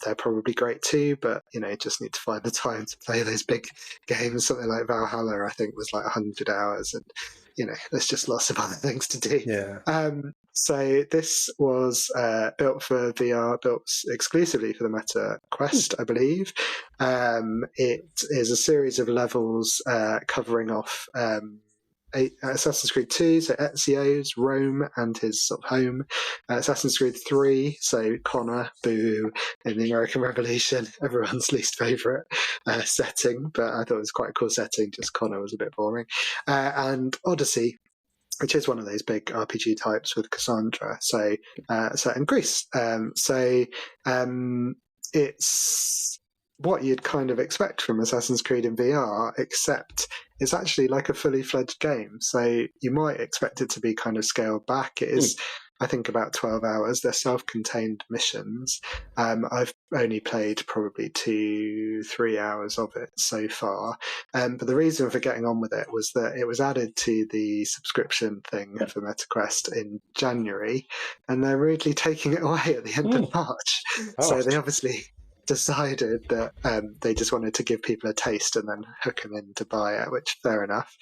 They're probably great too, but just need to find the time to play those big games. Something like Valhalla, I think, was like 100 hours, and there's just lots of other things to do. Yeah. So this was built for VR, built exclusively for the Meta Quest, I believe. It is a series of levels covering off Assassin's Creed 2, so Ezio's Rome and his sort of home. Assassin's Creed 3, so Connor, Boo, in the American Revolution, everyone's least favourite setting, but I thought it was quite a cool setting, just Connor was a bit boring. And Odyssey, which is one of those big RPG types with Cassandra, so set in Greece. It's what you'd kind of expect from Assassin's Creed in VR, except it's actually like a fully fledged game. So you might expect it to be kind of scaled back. It is, I think, about 12 hours. They're self-contained missions. I've only played probably 2-3 hours of it so far. But the reason for getting on with it was that it was added to the subscription thing for MetaQuest in January, and they're rudely taking it away at the end of March. So they obviously decided that they just wanted to give people a taste and then hook them in to buy it, which fair enough.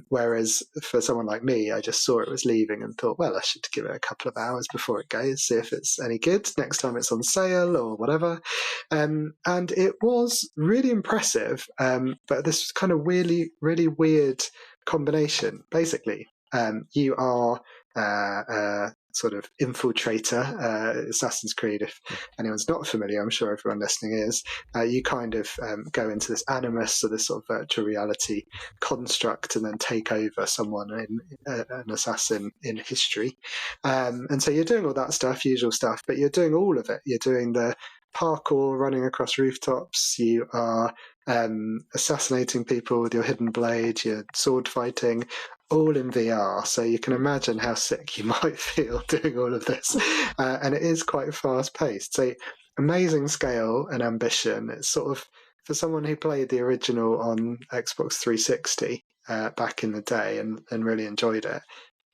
Whereas for someone like me, I just saw it was leaving and thought, well, I should give it a couple of hours before it goes, see if it's any good next time it's on sale or whatever. And it was really impressive, but this kind of really weird combination. Basically, you are sort of infiltrator. Assassin's Creed, if anyone's not familiar, I'm sure everyone listening is, you kind of go into this animus, so this sort of virtual reality construct, and then take over someone, an assassin in history. And so you're doing all that stuff, usual stuff, but you're doing all of it. You're doing the parkour, running across rooftops, you are assassinating people with your hidden blade, you're sword fighting, all in VR. So you can imagine how sick you might feel doing all of this. And it is quite fast paced. So amazing scale and ambition. It's sort of, for someone who played the original on Xbox 360 back in the day and really enjoyed it,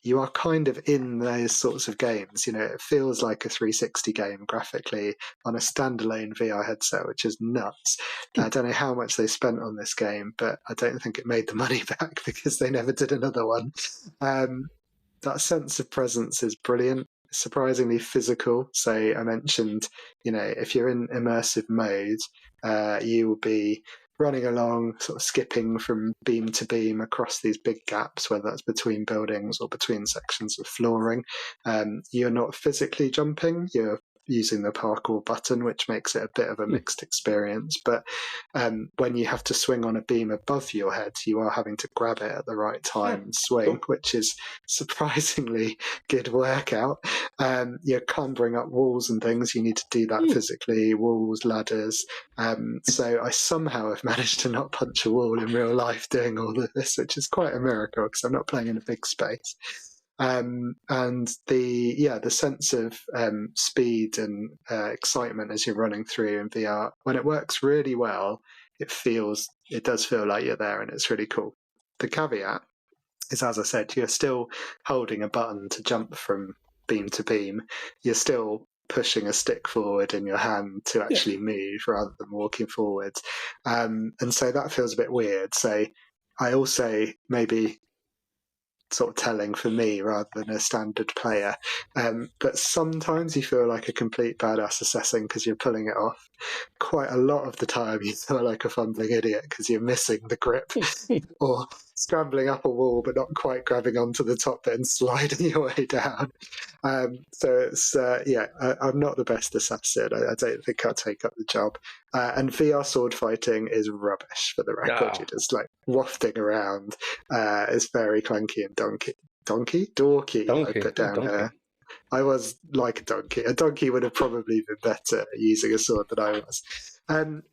you are kind of in those sorts of games. It feels like a 360 game graphically on a standalone VR headset, which is nuts. I don't know how much they spent on this game, but I don't think it made the money back because they never did another one. That sense of presence is brilliant. Surprisingly physical. So I mentioned, if you're in immersive mode, you will be running along, sort of skipping from beam to beam across these big gaps, whether that's between buildings or between sections of flooring. You're not physically jumping, you're using the parkour button, which makes it a bit of a mixed experience. But when you have to swing on a beam above your head, you are having to grab it at the right time and swing, which is surprisingly good workout. You're clambering up walls and things. You need to do that physically, walls, ladders. So I somehow have managed to not punch a wall in real life doing all of this, which is quite a miracle because I'm not playing in a big space. And the sense of speed and excitement as you're running through in VR, when it works really well, it does feel like you're there, and it's really cool. The caveat is, as I said, you're still holding a button to jump from beam to beam. You're still pushing a stick forward in your hand to actually move rather than walking forwards. And so that feels a bit weird. So I also maybe sort of telling for me rather than a standard player. But sometimes you feel like a complete badass assassin because you're pulling it off. Quite a lot of the time you feel like a fumbling idiot because you're missing the grip or scrambling up a wall but not quite grabbing onto the top bit and sliding your way down. So it's, I'm not the best assassin. I don't think I'll take up the job. And VR sword fighting is rubbish, for the record. You're just like wafting around. It's very clunky and dorky. I put down here. I was like a donkey. A donkey would have probably been better using a sword than I was.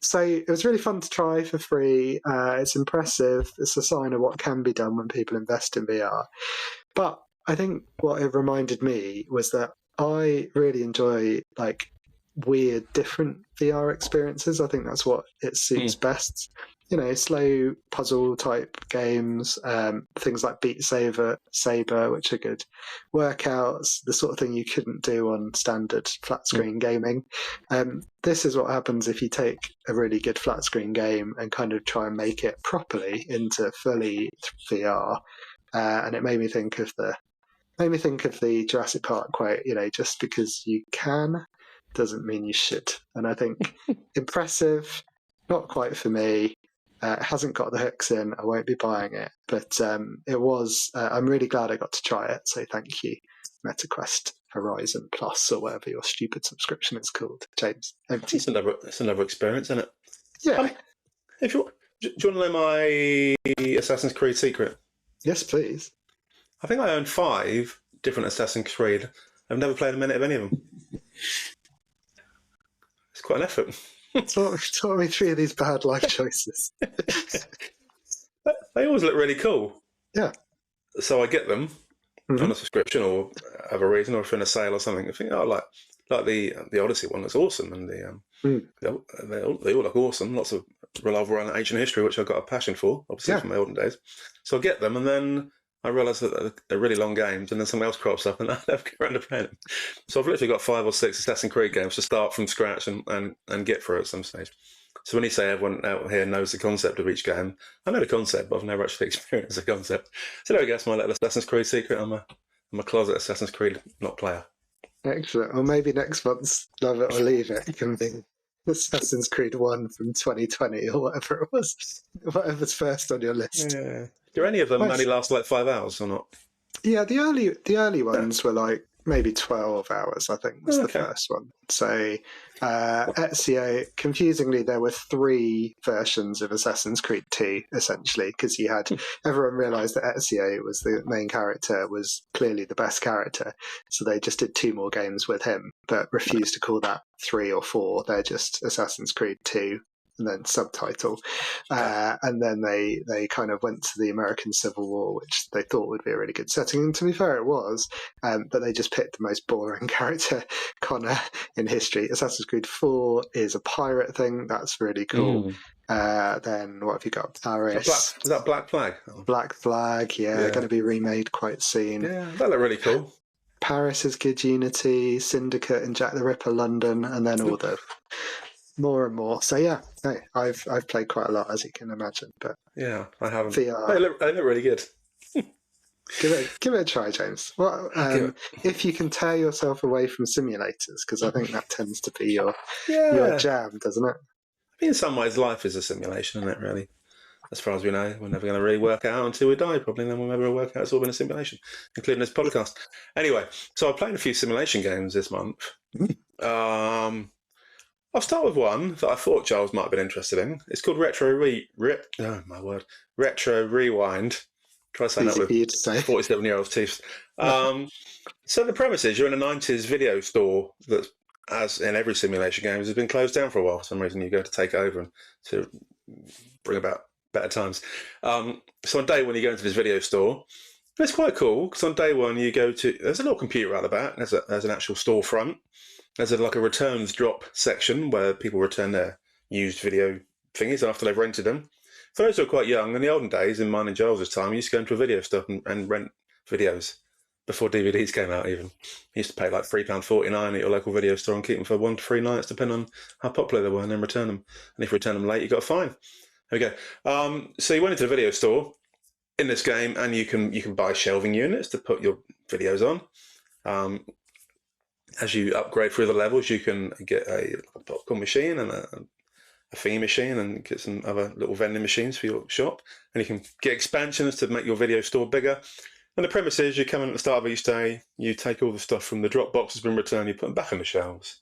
So it was really fun to try for free. It's impressive. It's a sign of what can be done when people invest in VR. But I think what it reminded me was that I really enjoy weird, different VR experiences. I think that's what it suits best. Slow puzzle type games, things like Beat Saber, which are good workouts, the sort of thing you couldn't do on standard flat screen gaming. This is what happens if you take a really good flat screen game and kind of try and make it properly into fully VR. And it made me think of the Jurassic Park quote, just because you can doesn't mean you should. And I think impressive, not quite for me. It hasn't got the hooks in. I won't be buying it. But it was, I'm really glad I got to try it. So thank you, MetaQuest Horizon Plus, or whatever your stupid subscription is called. James, empty. It's another experience, isn't it? Yeah. Do you want to know my Assassin's Creed secret? Yes, please. I think I own 5 different Assassin's Creed. I've never played a minute of any of them. It's quite an effort. Talk me through these bad life choices. They always look really cool. Yeah. So I get them on a subscription or have a reason, or if in a sale or something. I think, like the Odyssey one looks awesome, and they all look awesome. Lots of revolve around ancient history, which I've got a passion for, obviously from my olden days. So I get them, and then I realise that they're really long games, and then something else crops up, and I never get around to playing them. So I've literally got 5 or 6 Assassin's Creed games to start from scratch and get through at some stage. So when you say everyone out here knows the concept of each game, I know the concept, but I've never actually experienced the concept. So there we go, that's my little Assassin's Creed secret. I'm a closet Assassin's Creed not player. Excellent. Or maybe next month's Love It or Leave It can be Assassin's Creed 1 from 2020 or whatever it was. Whatever's first on your list. Yeah. Do any of them only last like 5 hours or not? Yeah, the early ones were like maybe 12 hours, I think, was the first one. So Ezio, confusingly, there were 3 versions of Assassin's Creed 2, essentially, because everyone realised that Ezio was the main character, was clearly the best character. So they just did 2 more games with him, but refused to call that 3 or 4. They're just Assassin's Creed 2, and then subtitle. And then they kind of went to the American Civil War, which they thought would be a really good setting. And to be fair, it was. But they just picked the most boring character, Connor, in history. Assassin's Creed 4 is a pirate thing. That's really cool. Then what have you got? Paris. Is that Black Flag? Black Flag, yeah. Going to be remade quite soon. Yeah, that looked really cool. Paris is good Unity, Syndicate and Jack the Ripper London, and then all the more and more. So yeah, hey, I've played quite a lot, as you can imagine. But yeah, I haven't. VR, they look really good. give it a try, James. Well, if you can tear yourself away from simulators, because I think that tends to be your jam, doesn't it? I mean, in some ways, life is a simulation, isn't it? Really. As far as we know, we're never going to really work out until we die, probably, and then we'll never work out it's all been a simulation, including this podcast. Anyway, so I've played a few simulation games this month. I'll start with one that I thought Giles might have been interested in. It's called Retro Rewind. Try saying that with 47-year-old's teeth. So the premise is you're in a 90s video store that, as in every simulation game, has been closed down for a while. For some reason, you go to take over and to bring about better times. So on day one, you go into this video store. And it's quite cool because on day one, you go to, there's a little computer out the back. There's an actual storefront. There's like a returns drop section where people return their used video thingies after they've rented them. For those who are quite young, in the olden days, in mine and Giles' time, you used to go into a video store and rent videos before DVDs came out even. You used to pay like £3.49 at your local video store and keep them for 1 to 3 nights, depending on how popular they were, and then return them. And if you return them late, you got a fine. There we go. So you went into the video store in this game, and you can buy shelving units to put your videos on. As you upgrade through the levels, you can get a popcorn machine and a thingy machine, and get some other little vending machines for your shop. And you can get expansions to make your video store bigger. And the premise is you come in at the start of each day, you take all the stuff from the drop box that's been returned, you put them back on the shelves.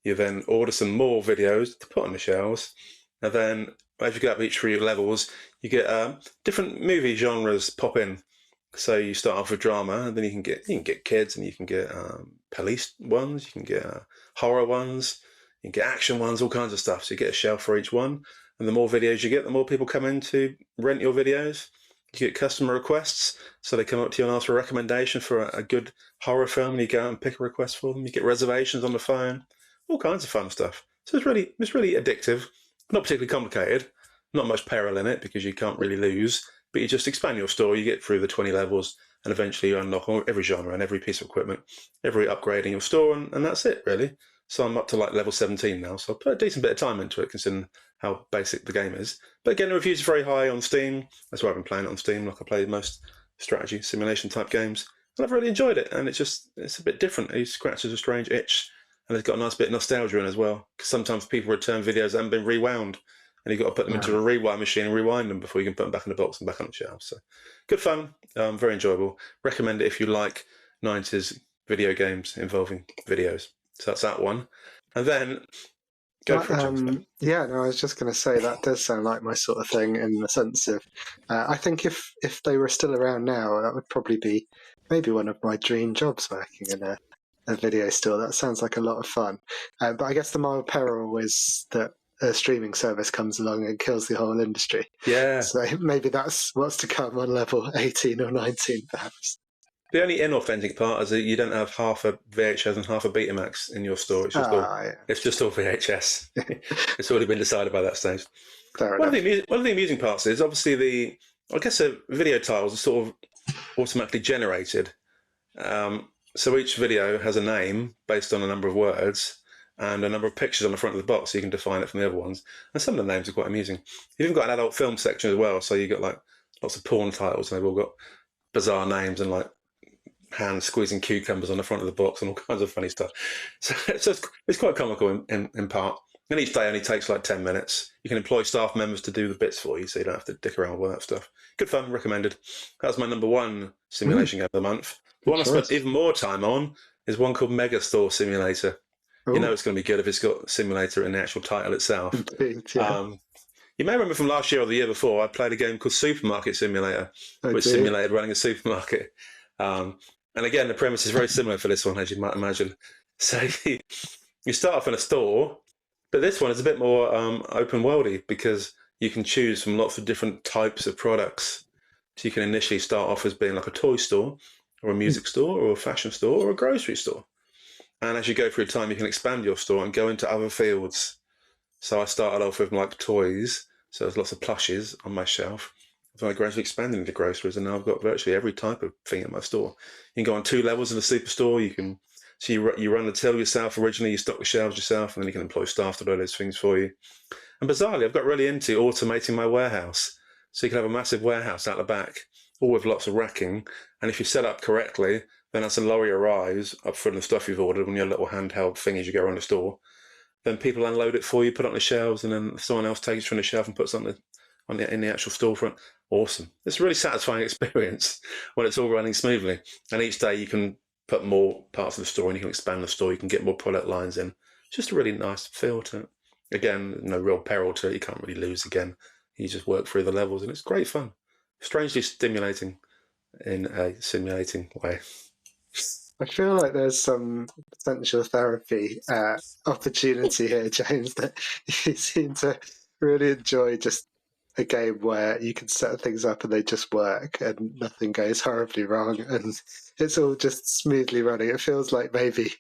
You then order some more videos to put on the shelves. And then as you go up each 3 levels, you get different movie genres pop in. So you start off with drama, and then you can get kids, and you can get police ones, you can get horror ones, you can get action ones, all kinds of stuff. So you get a shelf for each one. And the more videos you get, the more people come in to rent your videos. You get customer requests, so they come up to you and ask for a recommendation for a good horror film, and you go out and pick a request for them. You get reservations on the phone, all kinds of fun stuff. So it's really addictive, not particularly complicated, not much peril in it because you can't really lose, but you just expand your store, you get through the 20 levels, and eventually you unlock every genre and every piece of equipment, every upgrade in your store, and that's it, really. So I'm up to like level 17 now, so I'll put a decent bit of time into it considering how basic the game is. But again, the reviews are very high on Steam. That's why I've been playing it on Steam, like I play most strategy simulation type games. And I've really enjoyed it, and it's a bit different. It scratches a strange itch, and it's got a nice bit of nostalgia in as well. Because sometimes people return videos that haven't been rewound, and you've got to put them into a rewind machine and rewind them before you can put them back in the box and back on the shelf. So good fun, very enjoyable. Recommend it if you like 90s video games involving videos. So that's that one. And then go for it. Yeah, no, I was just going to say that does sound like my sort of thing in the sense of I think if they were still around now, that would probably be maybe one of my dream jobs, working in a video store. That sounds like a lot of fun. But I guess the mild peril is that a streaming service comes along and kills the whole industry. Yeah. So maybe that's what's to come on level 18 or 19, perhaps. The only inauthentic part is that you don't have half a VHS and half a Betamax in your store. It's just all VHS. It's already been decided by that stage. One of the amusing parts is obviously the video tiles are sort of automatically generated. So each video has a name based on a number of words and a number of pictures on the front of the box, so you can define it from the other ones. And some of the names are quite amusing. You've even got an adult film section as well, so you've got like lots of porn titles, and they've all got bizarre names and like hands squeezing cucumbers on the front of the box and all kinds of funny stuff. So it's quite comical in part. And each day only takes like 10 minutes. You can employ staff members to do the bits for you, so you don't have to dick around with that stuff. Good fun, recommended. That was my number one simulation game of the month. The one I spent even more time on is one called Megastore Simulator. Ooh. You know it's going to be good if it's got simulator in the actual title itself. Indeed, yeah. You may remember from last year or the year before, I played a game called Supermarket Simulator, which simulated running a supermarket. And again, the premise is very similar for this one, as you might imagine. So you start off in a store, But this one is a bit more open worldy because you can choose from lots of different types of products. So you can initially start off as being like a toy store or a music store or a fashion store or a grocery store. And as you go through time, you can expand your store and go into other fields. So I started off with like toys. So there's lots of plushes on my shelf. So I gradually expanded into groceries, and now I've got virtually every type of thing in my store. You can go on 2 levels in a superstore. So you run the till yourself originally, you stock the shelves yourself, and then you can employ staff to do those things for you. And bizarrely, I've got really into automating my warehouse. So you can have a massive warehouse out the back, all with lots of racking. And if you set up correctly, then as the lorry arrives up front of the stuff you've ordered, when your little handheld thing as you go around the store, then people unload it for you, put it on the shelves, and then someone else takes it from the shelf and puts it in the actual storefront. Awesome. It's a really satisfying experience when it's all running smoothly. And each day you can put more parts of the store and you can expand the store, you can get more product lines in. It's just a really nice feel to it. Again, no real peril to it. You can't really lose again. You just work through the levels and it's great fun. Strangely stimulating in a simulating way. I feel like there's some potential therapy opportunity here, James, that you seem to really enjoy just a game where you can set things up and they just work and nothing goes horribly wrong and it's all just smoothly running. It feels like maybe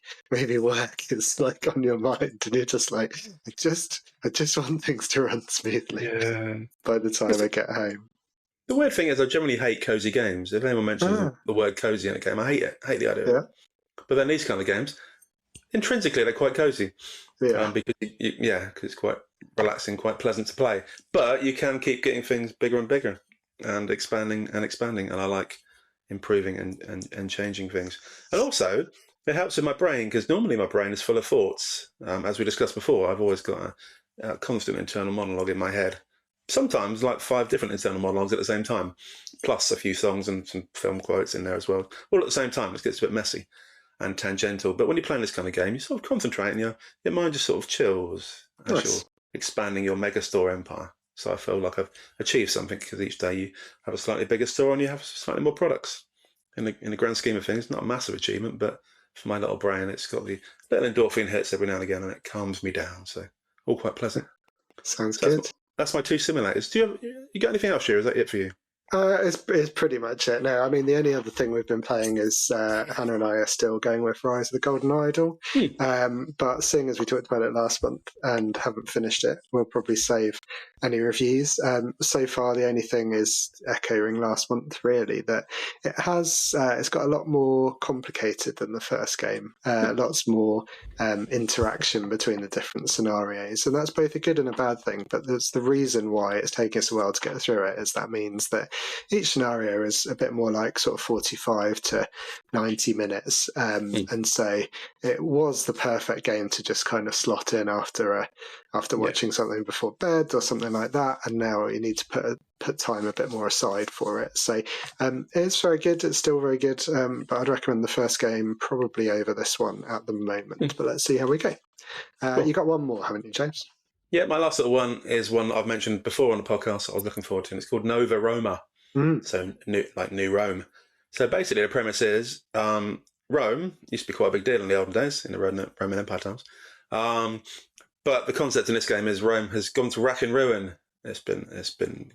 work is like on your mind and you're just like, I just want things to run smoothly by the time I get home. The weird thing is I generally hate cozy games. If anyone mentions the word cozy in a game, I hate it. I hate the idea of it. But then these kind of games, intrinsically, they're quite cozy. Because it's quite relaxing, quite pleasant to play. But you can keep getting things bigger and bigger and expanding. And I like improving and changing things. And also, it helps with my brain because normally my brain is full of thoughts. As we discussed before, I've always got a constant internal monologue in my head. Sometimes like 5 different internal monologues at the same time, plus a few songs and some film quotes in there as well. All at the same time, it gets a bit messy and tangential. But when you're playing this kind of game, you sort of concentrate and your mind just sort of chills as you're expanding your mega store empire. So I feel like I've achieved something because each day you have a slightly bigger store and you have slightly more products. In the grand scheme of things, not a massive achievement, but for my little brain, it's got the little endorphin hits every now and again and it calms me down. So all quite pleasant. Sounds good. That's my 2 simulators. You got anything else, Shira? Is that it for you? It's pretty much it. No, I mean, the only other thing we've been playing is Hannah and I are still going with Rise of the Golden Idol. But seeing as we talked about it last month and haven't finished it, we'll probably save any reviews. So far, the only thing is echoing last month, really, that it's got a lot more complicated than the first game. Lots more interaction between the different scenarios. And that's both a good and a bad thing. But that's the reason why it's taking us a while to get through it, is that means that each scenario is a bit more like sort of 45 to 90 minutes. And so it was the perfect game to just kind of slot in after watching something before bed or something like that. And now you need to put time a bit more aside for it. So it's very good. It's still very good. But I'd recommend the first game probably over this one at the moment. But let's see how we go. Cool. You got one more, haven't you, James? Yeah, my last little one is one that I've mentioned before on the podcast I was looking forward to, and it's called Nova Roma. So New Rome. So basically the premise is Rome used to be quite a big deal in the olden days, in the Roman Empire times. But the concept in this game is Rome has gone to rack and ruin. It's been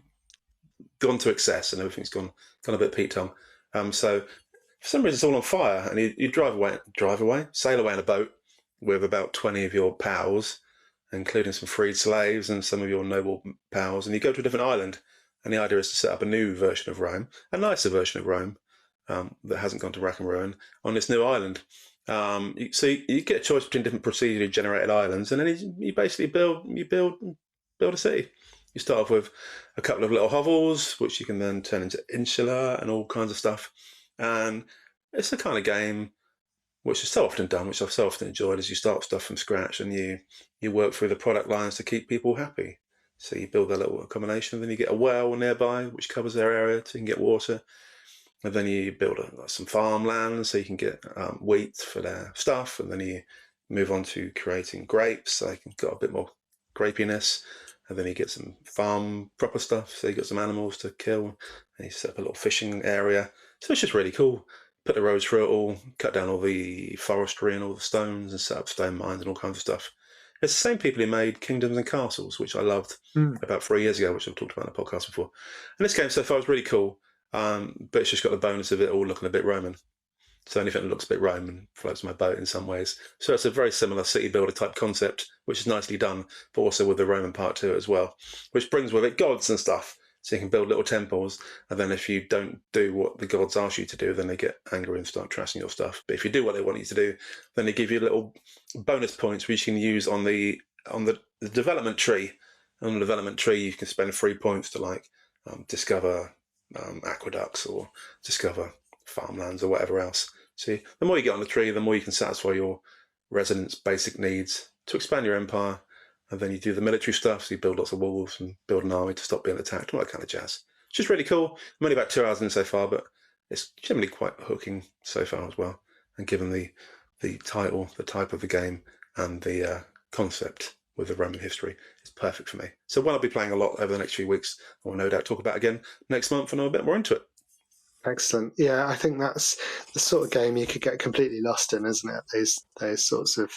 gone to excess and everything's gone a bit Pete Tom. So for some reason it's all on fire, and you sail away in a boat with about 20 of your pals, including some freed slaves and some of your noble pals, and you go to a different island. And the idea is to set up a new version of Rome, a nicer version of Rome that hasn't gone to rack and ruin on this new island. So you get a choice between different procedurally generated islands, and then you basically build a city. You start off with a couple of little hovels, which you can then turn into insula and all kinds of stuff. And it's the kind of game which is so often done, which I've so often enjoyed, is you start stuff from scratch and you work through the product lines to keep people happy. So you build a little accommodation, then you get a well nearby which covers their area so you can get water. And then you build some farmland so you can get wheat for their stuff. And then you move on to creating grapes so you can get a bit more grapiness. And then you get some farm proper stuff, so you got some animals to kill. And you set up a little fishing area. So it's just really cool. Put the roads through it all, cut down all the forestry and all the stones and set up stone mines and all kinds of stuff. It's the same people who made Kingdoms and Castles, which I loved about 3 years ago, which I've talked about in the podcast before. And this game so far is really cool, but it's just got the bonus of it all looking a bit Roman. So anything that looks a bit Roman floats my boat in some ways. So it's a very similar city builder type concept, which is nicely done, but also with the Roman part to it as well, which brings with it gods and stuff. So you can build little temples, and then if you don't do what the gods ask you to do, then they get angry and start trashing your stuff. But if you do what they want you to do, then they give you little bonus points which you can use on the development tree. On the development tree, you can spend 3 points to discover aqueducts or discover farmlands or whatever else. See, the more you get on the tree, the more you can satisfy your residents' basic needs to expand your empire. And then you do the military stuff, so you build lots of walls and build an army to stop being attacked, all that kind of jazz. It's just really cool. I'm only about 2 hours in so far, but it's generally quite hooking so far as well. And given the title, the type of the game, and the concept with the Roman history, it's perfect for me. So one I'll be playing a lot over the next few weeks, I will no doubt talk about again next month and I'm a bit more into it. Excellent. Yeah, I think that's the sort of game you could get completely lost in, isn't it? Those sorts of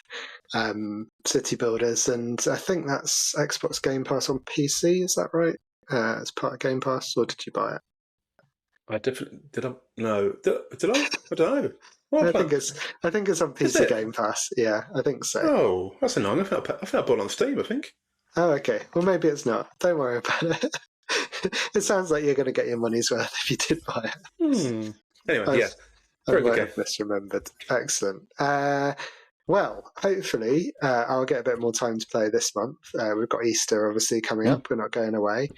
city builders, and I think that's Xbox Game Pass on PC. Is that right? As part of Game Pass, or did you buy it? I definitely did. No, did I? I don't know. I think it's on PC Game Pass. Yeah, I think so. Oh, that's annoying. I think I bought it on Steam, I think. Oh, okay. Well, maybe it's not. Don't worry about it. It sounds like you're going to get your money's worth if you did buy it. Anyway, yeah. Very good game. Misremembered. Excellent. Well, hopefully I'll get a bit more time to play this month. We've got Easter obviously coming up. We're not going away.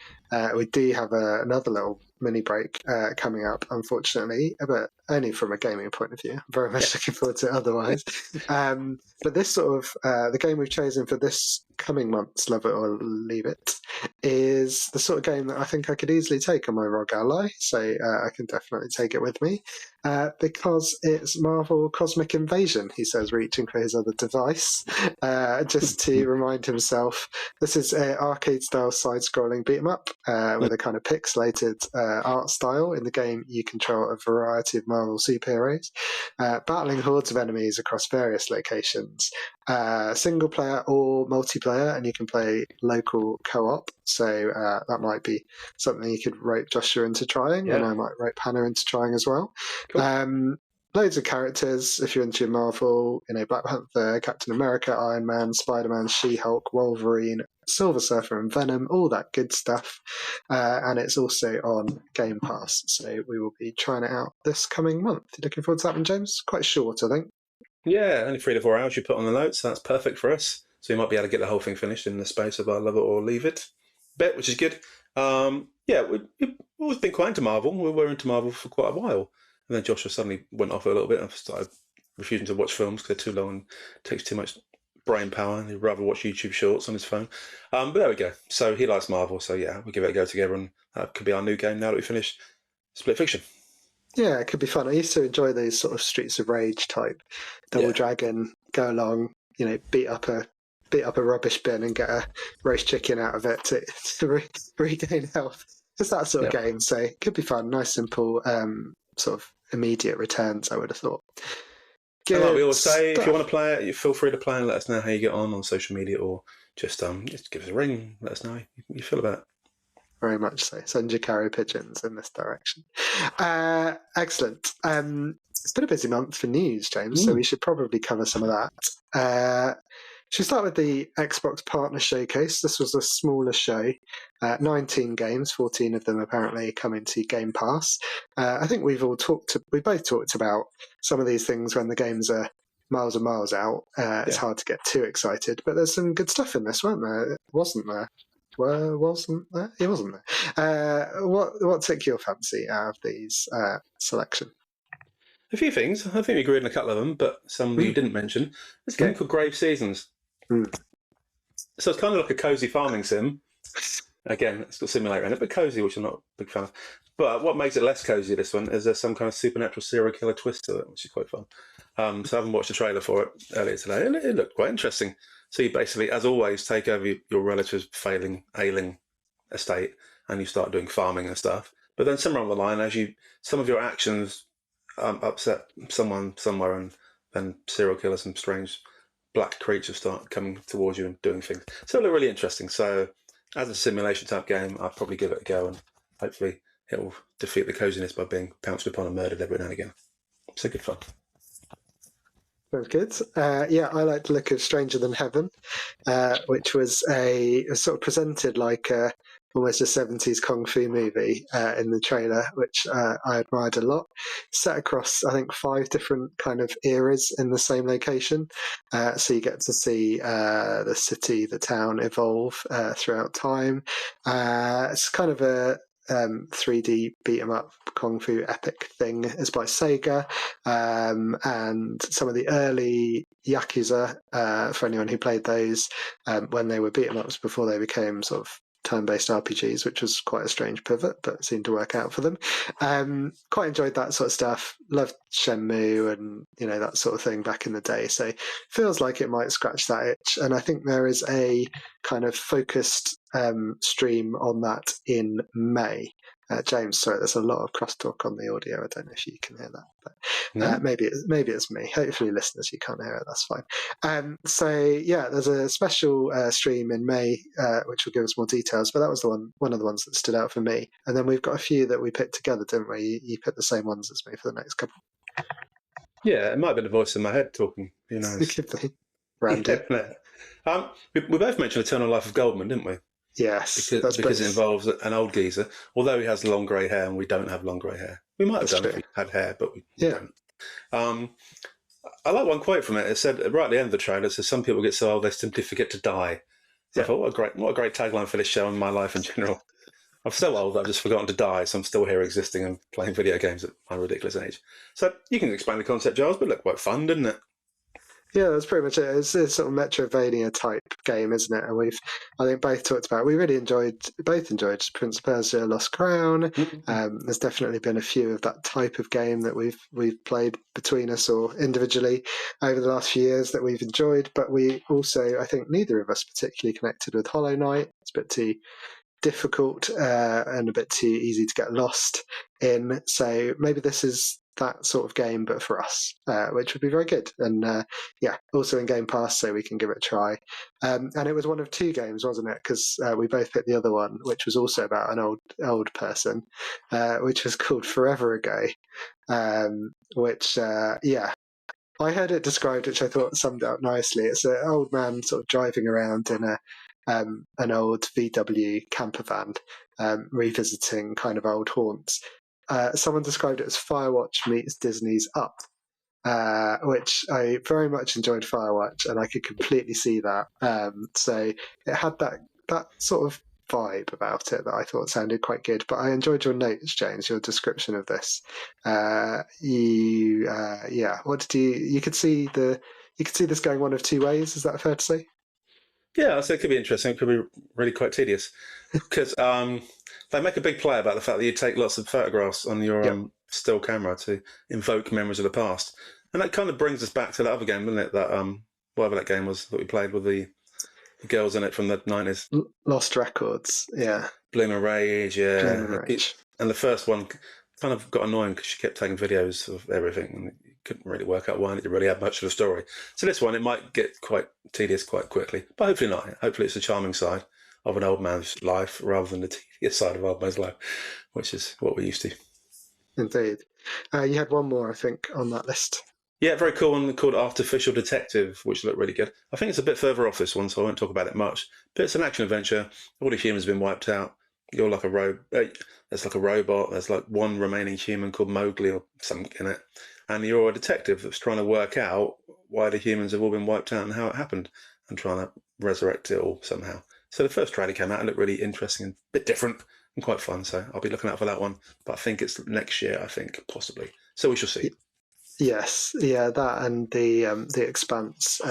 We do have another little mini break coming up, unfortunately, but only from a gaming point of view. I'm very much looking forward to it otherwise. But this sort of, the game we've chosen for this coming month's Love It or Leave It is the sort of game that I think I could easily take on my ROG Ally, so I can definitely take it with me. Because it's Marvel Cosmic Invasion, he says, reaching for his other device, just to remind himself. This is an arcade-style side-scrolling beat-em-up with a kind of pixelated art style. In the game, you control a variety of Marvel superheroes, battling hordes of enemies across various locations. Single-player or multiplayer, and you can play local co-op, so that might be something you could rope Joshua into trying, and I might rope Hannah into trying as well. Cool. Loads of characters if you're into your Marvel, Black Panther, Captain America, Iron Man, Spider-Man, She-Hulk, Wolverine, Silver Surfer and Venom, all that good stuff. And it's also on Game Pass, so we will be trying it out this coming month. You looking forward to that one, James? Quite short, I think. Yeah, only 3 to 4 hours you put on the notes, so that's perfect for us. So you might be able to get the whole thing finished in the space of I Love It or Leave It bit, which is good. We've always been quite into Marvel. We were into Marvel for quite a while. And then Joshua suddenly went off a little bit and started refusing to watch films because they're too long and takes too much brain power. And he'd rather watch YouTube shorts on his phone. But there we go. So he likes Marvel. So yeah, we'll give it a go together. And that could be our new game now that we finish Split Fiction. Yeah, it could be fun. I used to enjoy those sort of Streets of Rage type Double Dragon, go along, beat up a rubbish bin and get a roast chicken out of it to regain health. It's that sort of game, so it could be fun. Nice, simple, sort of immediate returns, I would have thought. And like we always say, if you want to play it, you feel free to play and let us know how you get on social media, or just give us a ring, let us know how you feel about it. Very much so. Send your carrier pigeons in this direction. Excellent. It's been a busy month for news, James, so we should probably cover some of that. Should we start with the Xbox Partner Showcase? This was a smaller show. 19 games, 14 of them apparently coming to Game Pass. I think we both talked about some of these things when the games are miles and miles out. It's hard to get too excited, but there's some good stuff in this, weren't there? Wasn't there? Wasn't there? It wasn't there. What took your fancy out of these selection? A few things. I think we agreed on a couple of them, but some you didn't mention. This game called Grave Seasons. So it's kind of like a cozy farming sim. Again, it's got simulator in it, but cozy, which I'm not a big fan of. But what makes it less cozy, this one, is there's some kind of supernatural serial killer twist to it, which is quite fun. So I haven't watched the trailer for it earlier today, and it looked quite interesting. So you basically, as always, take over your relative's ailing estate, and you start doing farming and stuff. But then somewhere on the line, some of your actions upset someone somewhere, and then serial killers and strange black creatures start coming towards you and doing things. So it looked really interesting. So as a simulation type game, I'd probably give it a go, and hopefully it will defeat the coziness by being pounced upon and murdered every now and again. So good fun. Sounds good. Yeah, I like the look of Stranger Than Heaven, which was a sort of presented like almost a 70s kung fu movie in the trailer, which I admired a lot. Set across, I think, 5 different kind of eras in the same location. So you get to see the city, the town evolve throughout time. It's kind of a 3D beat 'em up kung fu epic thing. It's by Sega, and some of the early Yakuza, for anyone who played those when they were beat 'em ups before they became sort of turn-based RPGs, which was quite a strange pivot, but seemed to work out for them. Quite enjoyed that sort of stuff. Loved Shenmue and that sort of thing back in the day. So feels like it might scratch that itch. And I think there is a kind of focused stream on that in May. James, sorry, there's a lot of crosstalk on the audio. I don't know if you can hear that, but maybe it's me. Hopefully, listeners, you can't hear it. That's fine. So yeah, there's a special stream in May which will give us more details. But that was one of the ones that stood out for me. And then we've got a few that we picked together, didn't we? You picked the same ones as me for the next couple. Yeah, it might have been a voice in my head talking. Who knows? It could be. Randy. Yeah. We both mentioned Eternal Life of Goldman, didn't we? Yes, because it involves an old geezer. Although he has long grey hair, and we don't have long grey hair. We might have done if we had hair, but we don't. I like one quote from it. It said right at the end of the trailer, it says, "Some people get so old they simply forget to die." So I thought, what a great tagline for this show and my life in general. I'm so old that I've just forgotten to die, so I'm still here existing and playing video games at my ridiculous age. So you can explain the concept, Giles, but it looked quite fun, didn't it? Yeah, that's pretty much it. It's a sort of Metroidvania type game, isn't it? And I think, both talked about. We really enjoyed Prince of Persia: Lost Crown. There's definitely been a few of that type of game that we've played between us or individually over the last few years that we've enjoyed. But we also, I think, neither of us particularly connected with Hollow Knight. It's a bit too difficult and a bit too easy to get lost in. So maybe this is that sort of game, but for us, which would be very good. And also in Game Pass, so we can give it a try. And it was one of 2 games, wasn't it? Because we both picked the other one, which was also about an old person, which was called Forever Ago, which I heard it described, which I thought summed it up nicely. It's an old man sort of driving around in an old VW camper van, revisiting kind of old haunts. Someone described it as Firewatch meets Disney's Up, which I very much enjoyed Firewatch, and I could completely see that. So it had that sort of vibe about it that I thought sounded quite good. But I enjoyed your notes, James, your description of this. What did you could see this going one of 2 ways. Is that fair to say? Yeah, so it could be interesting. It could be really quite tedious because they make a big play about the fact that you take lots of photographs on your still camera to invoke memories of the past, and that kind of brings us back to that other game, doesn't it? That whatever that game was that we played with the girls in it from the 90s. Lost Records, yeah. Bloom and Rage, yeah. Bloom and Rage. And the first one kind of got annoying because she kept taking videos of everything and you couldn't really work out why it didn't really have much of a story. So this one, it might get quite tedious quite quickly, but hopefully not. Hopefully it's the charming side of an old man's life rather than the tedious side of an old man's life, which is what we're used to. Indeed. You had one more, I think, on that list. Yeah, very cool one called Artificial Detective, which looked really good. I think it's a bit further off this one, so I won't talk about it much. But it's an action adventure. All the humans have been wiped out. You're like there's like a robot. There's like one remaining human called Mowgli or something in it. And you're a detective that's trying to work out why the humans have all been wiped out and how it happened and trying to resurrect it all somehow. So the first trailer came out and looked really interesting and a bit different and quite fun. So I'll be looking out for that one. But I think it's next year, I think, possibly. So we shall see. Yes, yeah, that and the Expanse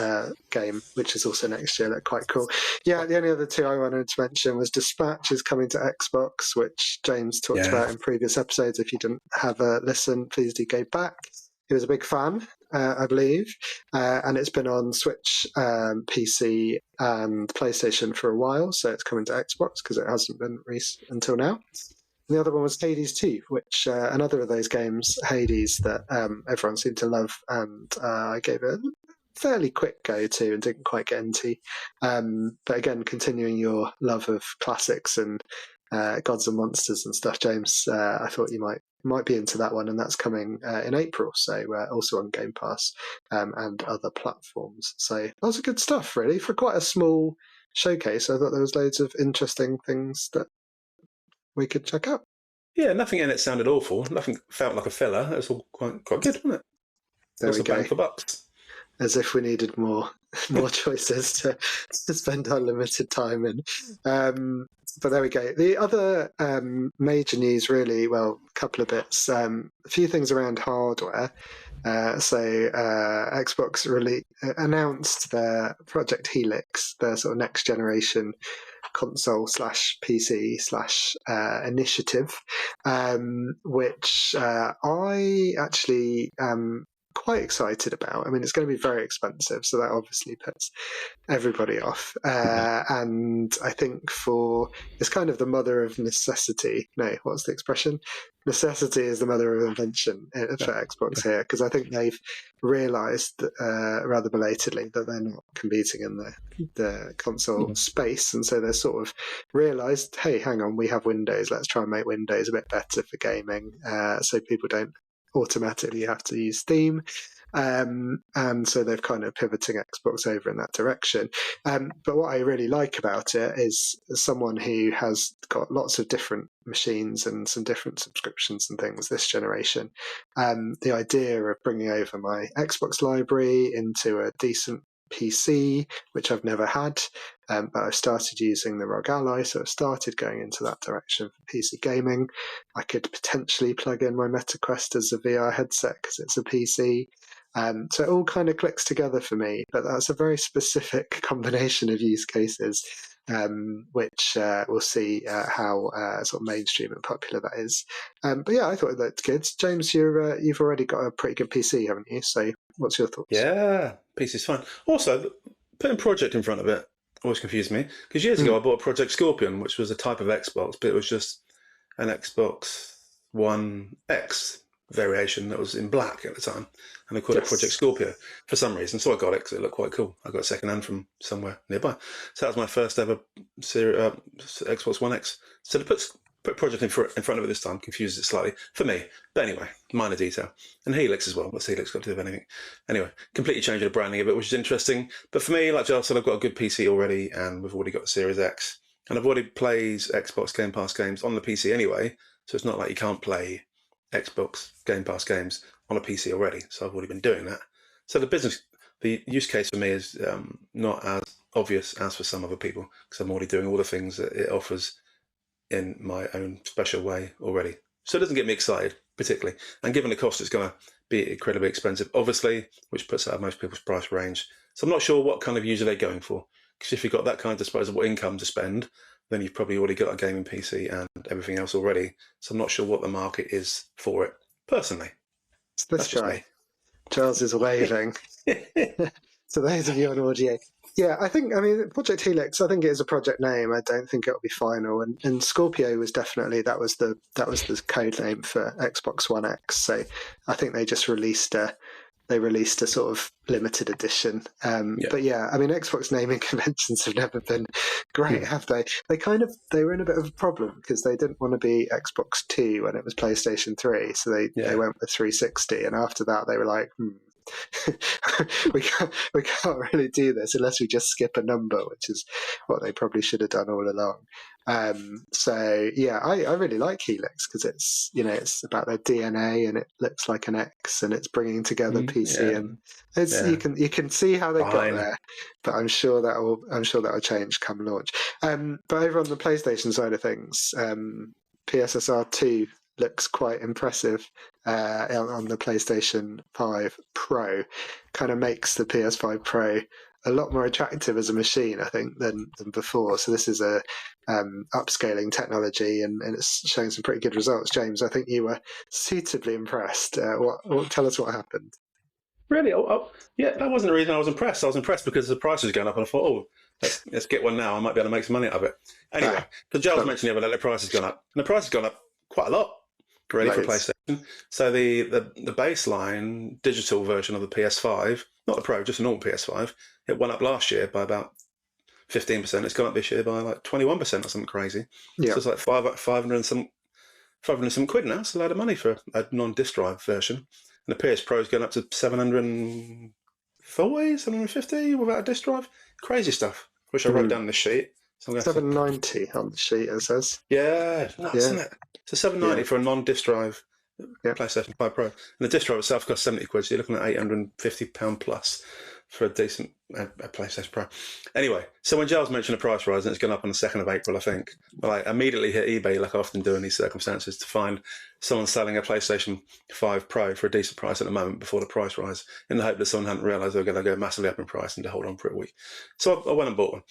game, which is also next year, look quite cool. Yeah, the only other 2 I wanted to mention was Dispatch is coming to Xbox, which James talked about in previous episodes. If you didn't have a listen, please do go back. He was a big fan, I believe, and it's been on Switch, PC, and PlayStation for a while, so it's coming to Xbox because it hasn't been released until now. And the other one was Hades 2, which another of those games, Hades, that everyone seemed to love, and I gave it fairly quick go to and didn't quite get into. But again, continuing your love of classics and Gods and Monsters and stuff, James, I thought you might be into that one, and that's coming in April, so also on Game Pass and other platforms. So lots of good stuff, really, for quite a small showcase. I thought there was loads of interesting things that we could check out. Yeah, nothing in it sounded awful. Nothing felt like a filler. It was all quite good, wasn't it? There we go. Bang for bucks. As if we needed more choices to spend our limited time in. But there we go. The other major news, really, well, a couple of bits. A few things around hardware. Xbox really announced their Project Helix, their sort of next generation console / PC / initiative, which I actually am quite excited about. I mean, it's going to be very expensive, so that obviously puts everybody off. And I think it's kind of the mother of necessity. No, what's the expression? Necessity is the mother of invention for Xbox here, because I think they've realised rather belatedly that they're not competing in the console space, and so they're sort of realised, hey, hang on, we have Windows. Let's try and make Windows a bit better for gaming, so people don't automatically have to use Steam. And so they're kind of pivoting Xbox over in that direction. But what I really like about it is, as someone who has got lots of different machines and some different subscriptions and things this generation, the idea of bringing over my Xbox library into a decent PC, which I've never had, but I've started using the ROG Ally, so I've started going into that direction for PC gaming. I could potentially plug in my MetaQuest as a VR headset because it's a PC. So it all kind of clicks together for me, but that's a very specific combination of use cases, which we'll see how sort of mainstream and popular that is. But yeah, I thought it looked good. James, you've already got a pretty good PC, haven't you? So what's your thoughts? Yeah, PC's fine. Also, putting Project in front of it always confused me, because years ago I bought a Project Scorpion, which was a type of Xbox, but it was just an Xbox One X variation that was in black at the time, and they called it Project Scorpio for some reason. So I got it because it looked quite cool. I got it second hand from somewhere nearby. So that was my first ever Xbox One X. So to put Project in front of it this time confuses it slightly for me. But anyway, minor detail. And Helix as well. What's Helix got to do with anything? Anyway, completely changing the branding of it, which is interesting. But for me, like Giles said, I've got a good PC already, and we've already got the Series X. And I've already played Xbox Game Pass games on the PC anyway, so it's not like you can't play Xbox Game Pass games on a PC already. So I've already been doing that. So the use case for me is not as obvious as for some other people, because I'm already doing all the things that it offers in my own special way already. So it doesn't get me excited particularly. And given the cost, it's going to be incredibly expensive, obviously, which puts it out of most people's price range. So I'm not sure what kind of user they're going for, because if you've got that kind of disposable income to spend, then you've probably already got a gaming PC and everything else already. So I'm not sure what the market is for it, personally. Let's try. Giles is waving. So those of you on audio. Yeah, I mean, Project Helix, I think it is a project name. I don't think it'll be final. And Scorpio was definitely, that was the code name for Xbox One X. So I think they just released a sort of limited edition. But yeah, I mean, Xbox naming conventions have never been great, have they? They were in a bit of a problem because they didn't want to be Xbox 2 when it was PlayStation 3. So they went with 360. And after that, they were like, we can't really do this unless we just skip a number, which is what they probably should have done all along. So yeah, I really like Helix because it's about their DNA and it looks like an X and it's bringing together PC and you can see how they got there, but I'm sure that will change come launch. But over on the PlayStation side of things, PSSR 2 looks quite impressive on the PlayStation 5 Pro. Kind of makes the PS5 Pro a lot more attractive as a machine, I think, than before. So this is a upscaling technology, and it's showing some pretty good results. James, I think you were suitably impressed. Tell us what happened. Really? Yeah, that wasn't the reason I was impressed. I was impressed because the price was going up, and I thought, let's get one now. I might be able to make some money out of it. Anyway, because Giles mentioned the other day, the price has gone up, and the price has gone up quite a lot. Really, for PlayStation. So the baseline digital version of the PS5, not the Pro, just a normal PS5. It went up last year by about 15%. It's gone up this year by like 21% or something crazy. Yeah. So it's like 500 and some quid now. It's a load of money for a non-disc drive version. And the PS Pro is going up to 740, 750 without a disc drive. Crazy stuff. Which I wrote down on the sheet. So 790 on the sheet, it says. Yeah, nuts, isn't it? So 790 for a non-disc drive PlayStation 5 Pro. And the disc drive itself costs 70 quid, so you're looking at £850 plus for a decent a PlayStation Pro. Anyway, so when Giles mentioned a price rise, and it's gone up on the 2nd of April, I think, I immediately hit eBay, like I often do in these circumstances, to find someone selling a PlayStation 5 Pro for a decent price at the moment before the price rise, in the hope that someone hadn't realised they were going to go massively up in price and to hold on for a week. So I went and bought one,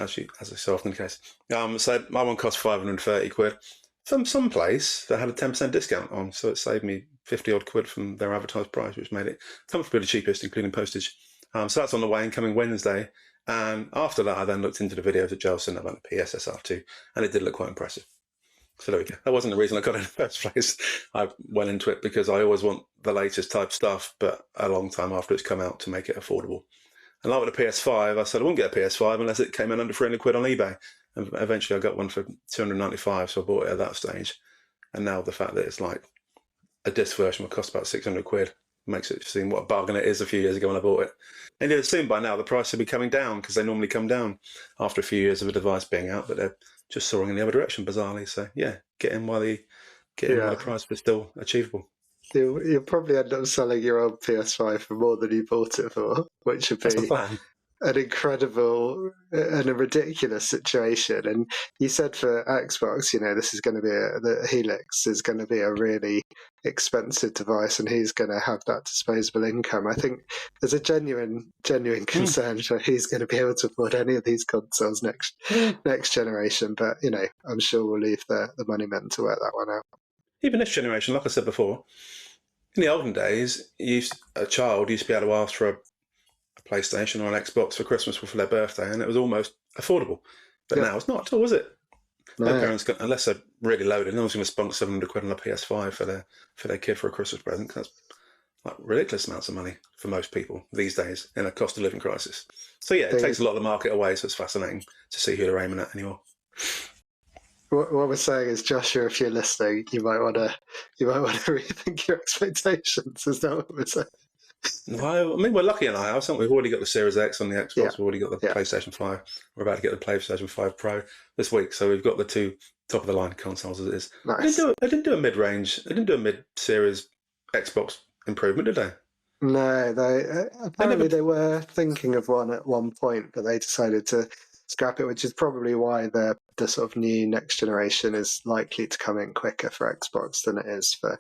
as is so often the case. So my one cost 530 quid. From some place that had a 10% discount on, so it saved me 50 odd quid from their advertised price, which made it comfortably the cheapest, including postage. So that's on the way and coming Wednesday. And after that, I then looked into the videos that Giles sent about the PSSR2, and it did look quite impressive. So there we go. That wasn't the reason I got it in the first place. I went into it because I always want the latest type stuff, but a long time after it's come out to make it affordable. And like with the PS5, I said I wouldn't get a PS5 unless it came in under 300 quid on eBay. And eventually I got one for 295, so I bought it at that stage. And now the fact that it's like a disc version will cost about 600 quid makes it seem what a bargain it is a few years ago when I bought it. And you'd assume by now the price would be coming down because they normally come down after a few years of a device being out, but they're just soaring in the other direction, bizarrely. So yeah, get in while the price was still achievable. You'll probably end up selling your old PS5 for more than you bought it for, which would be an incredible and a ridiculous situation. And you said for Xbox, this is going to be the Helix is going to be a really expensive device, and he's going to have that disposable income. I think there's a genuine concern for he's going to be able to afford any of these consoles next generation. But I'm sure we'll leave the money men to work that one out. Even this generation, like I said before, in the olden days, a child used to be able to ask for a PlayStation or an Xbox for Christmas or for their birthday, and it was almost affordable. But now it's not at all, is it? No parents, unless they're really loaded, no one's going to spunk 700 quid on a PS5 for their kid for a Christmas present. That's like ridiculous amounts of money for most people these days in a cost of living crisis. So yeah, it takes a lot of the market away. So it's fascinating to see who they're aiming at anymore. What we're saying is, Joshua, if you're listening, you might want to rethink your expectations. Is that what we're saying? No, I mean, we're lucky in our house, aren't we? We've already got the Series X on the Xbox. Yeah. We've already got the PlayStation 5. We're about to get the PlayStation 5 Pro this week. So we've got the two top-of-the-line consoles as it is. Nice. They didn't do a mid-range. They didn't do a mid-series Xbox improvement, did they? No, they were thinking of one at one point, but they decided to scrap it, which is probably why the sort of new next generation is likely to come in quicker for Xbox than it is for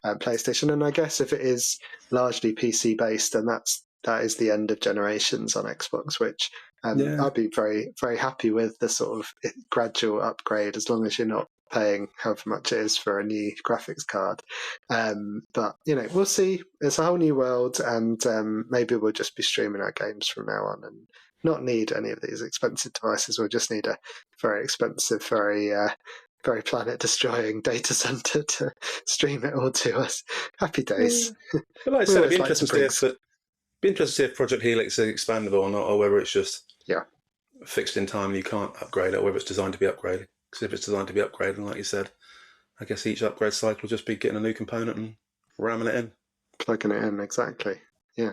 PlayStation. And I guess if it is largely PC based, then that is the end of generations on Xbox, which I'd be very, very happy with the sort of gradual upgrade, as long as you're not paying however much it is for a new graphics card. But we'll see. It's a whole new world, and maybe we'll just be streaming our games from now on and not need any of these expensive devices. We'll just need a very expensive, very planet destroying data center to stream it all to us. Happy days. But like I said, it'd be interesting to see if Project Helix is expandable or not, or whether it's just fixed in time and you can't upgrade it, or whether it's designed to be upgraded. Because if it's designed to be upgraded, like you said, I guess each upgrade cycle will just be getting a new component and ramming it in. Plugging it in, exactly. Yeah.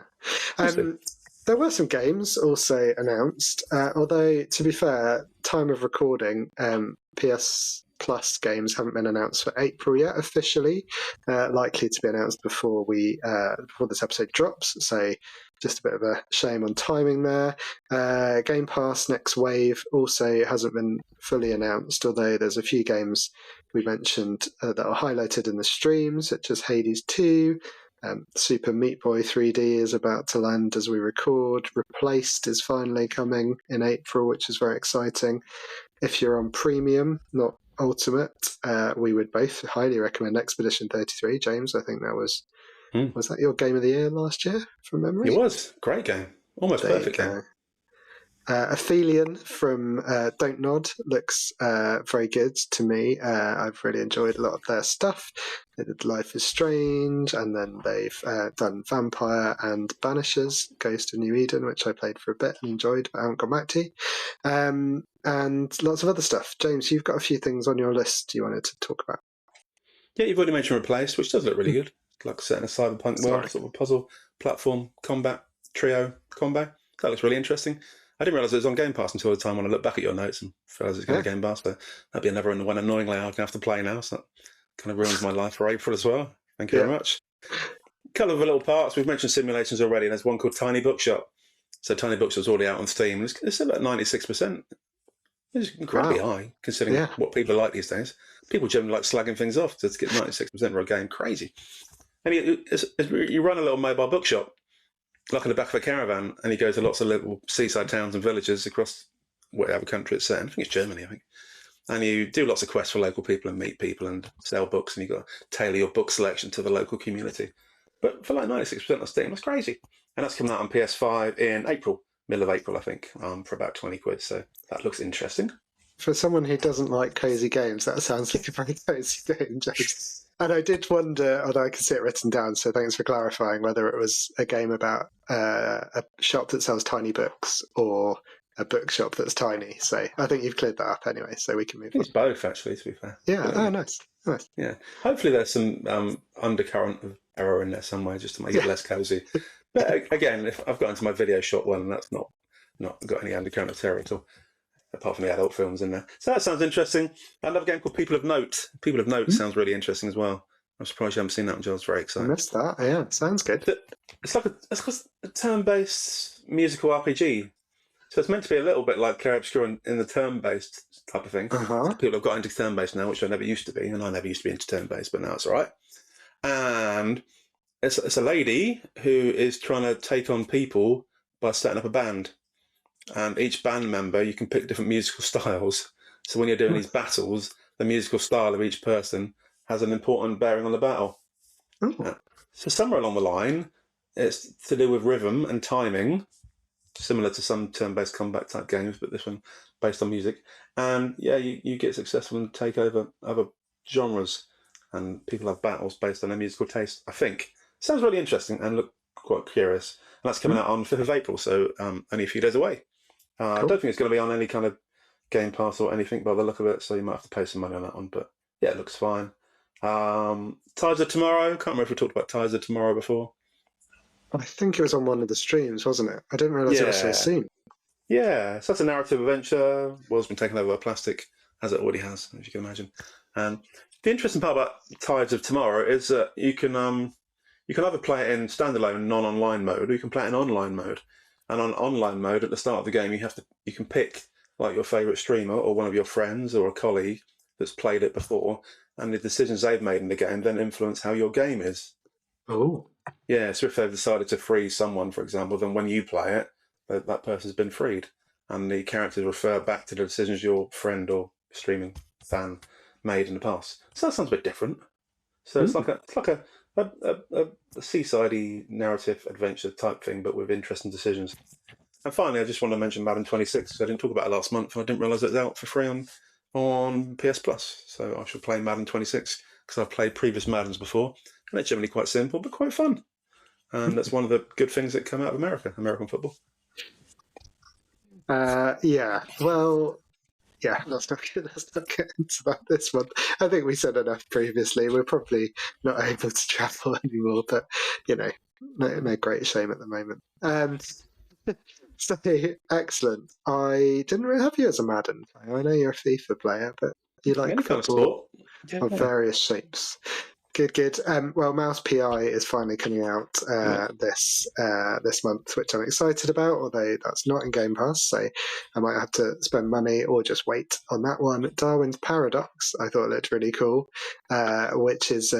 There were some games also announced, although, to be fair, time of recording, PS Plus games haven't been announced for April yet officially, likely to be announced before this episode drops, so just a bit of a shame on timing there. Game Pass Next Wave also hasn't been fully announced, although there's a few games we mentioned that are highlighted in the stream, such as Hades 2, Super Meat Boy 3D is about to land as we record. Replaced is finally coming in April, which is very exciting. If you're on Premium, not Ultimate, we would both highly recommend Expedition 33. James, I think that was that your game of the year last year, from memory? It was. Great game. Almost perfect game. Aphelion from Don't Nod looks very good to me. I've really enjoyed a lot of their stuff. They did Life is Strange, and then they've done Vampire and Banishers, Ghost of New Eden, which I played for a bit and enjoyed, but I haven't gone back to. And lots of other stuff. James, you've got a few things on your list you wanted to talk about. Yeah, you've already mentioned Replaced, which does look really good. Like set in a cyberpunk world, sort of a puzzle, platform, combat, trio combat. That looks really interesting. I didn't realise it was on Game Pass until the time when I looked back at your notes and realised it's going to Game Pass. But that'd be another one annoyingly I'm going to have to play now. So that kind of ruins my life for April as well. Thank you very much. A couple of little parts. We've mentioned simulations already. There's one called Tiny Bookshop. So Tiny Bookshop's already out on Steam. It's about 96%. It's incredibly high, considering what people like these days. People generally like slagging things off to get 96% for a game. Crazy. And you run a little mobile bookshop, like in the back of a caravan, and you go to lots of little seaside towns and villages across whatever country it's set in. I think it's Germany, I think. And you do lots of quests for local people and meet people and sell books, and you've got to tailor your book selection to the local community. But for like 96% on Steam, that's crazy. And that's coming out on PS5 in April, middle of April, I think, for about 20 quid. So that looks interesting. For someone who doesn't like cozy games, that sounds like a very cozy game, James. And I did wonder, although I can see it written down, so thanks for clarifying, whether it was a game about a shop that sells tiny books or a bookshop that's tiny. So I think you've cleared that up anyway, so we can move on. It's both, actually, to be fair. Yeah, nice. Yeah, hopefully there's some undercurrent of error in there somewhere just to make it less cozy. But again, if I've got into my video shop one, and that's not got any undercurrent of terror at all, apart from the adult films in there. So that sounds interesting. Another game called People of Note. People of Note sounds really interesting as well. I'm surprised you haven't seen that one, Giles. Very excited. I missed that. Yeah, sounds good. It's like a turn-based musical RPG. So it's meant to be a little bit like Clair Obscur in the turn-based type of thing. People have got into turn-based now, which I never used to be, and I never used to be into turn-based, but now it's all right. And it's a lady who is trying to take on people by setting up a band. And each band member, you can pick different musical styles. So when you're doing these battles, the musical style of each person has an important bearing on the battle. So somewhere along the line, it's to do with rhythm and timing, similar to some turn-based combat type games, but this one based on music. And yeah, you get successful and take over other genres, and people have battles based on their musical taste, I think. Sounds really interesting and look quite curious. And that's coming out on 5th of April, so only a few days away. Cool. I don't think it's going to be on any kind of Game Pass or anything by the look of it, so you might have to pay some money on that one. But yeah, it looks fine. Tides of Tomorrow. Can't remember if we talked about Tides of Tomorrow before. I think it was on one of the streams, wasn't it? I didn't realise it was so soon. Yeah, so that's a narrative adventure. World's been taken over by plastic, as it already has, as you can imagine. And the interesting part about Tides of Tomorrow is that you can either play it in standalone non-online mode, or you can play it in online mode. And on online mode, at the start of the game, you can pick like your favourite streamer or one of your friends or a colleague that's played it before, and the decisions they've made in the game then influence how your game is. Oh. Yeah, so if they've decided to free someone, for example, then when you play it, that person's been freed, and the characters refer back to the decisions your friend or streaming fan made in the past. So that sounds a bit different. So it's like a seaside-y narrative adventure type thing, but with interesting decisions. And finally, I just want to mention Madden 26, because I didn't talk about it last month, and I didn't realise it was out for free on PS Plus. So I shall play Madden 26, because I've played previous Maddens before, and it's generally quite simple, but quite fun. And that's one of the good things that come out of American football. Yeah, let's not get into that this month. I think we said enough previously. We're probably not able to travel anymore, but, no great shame at the moment. So, excellent. I didn't really have you as a Madden player. I know you're a FIFA player, but you like football of various shapes. Good. Well, Mouse PI is finally coming out this month, which I'm excited about, although that's not in Game Pass, so I might have to spend money or just wait on that one. Darwin's Paradox, I thought looked really cool, which is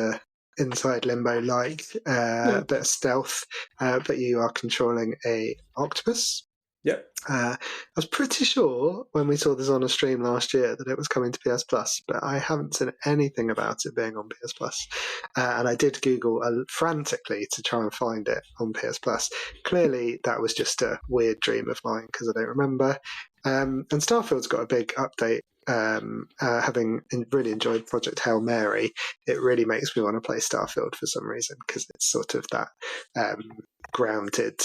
Inside Limbo-like bit of stealth, but you are controlling a octopus. Yep. I was pretty sure when we saw this on a stream last year that it was coming to PS Plus, but I haven't seen anything about it being on PS Plus. And I did Google frantically to try and find it on PS Plus. Clearly, that was just a weird dream of mine because I don't remember. And Starfield's got a big update. Having really enjoyed Project Hail Mary, it really makes me want to play Starfield for some reason because it's sort of that grounded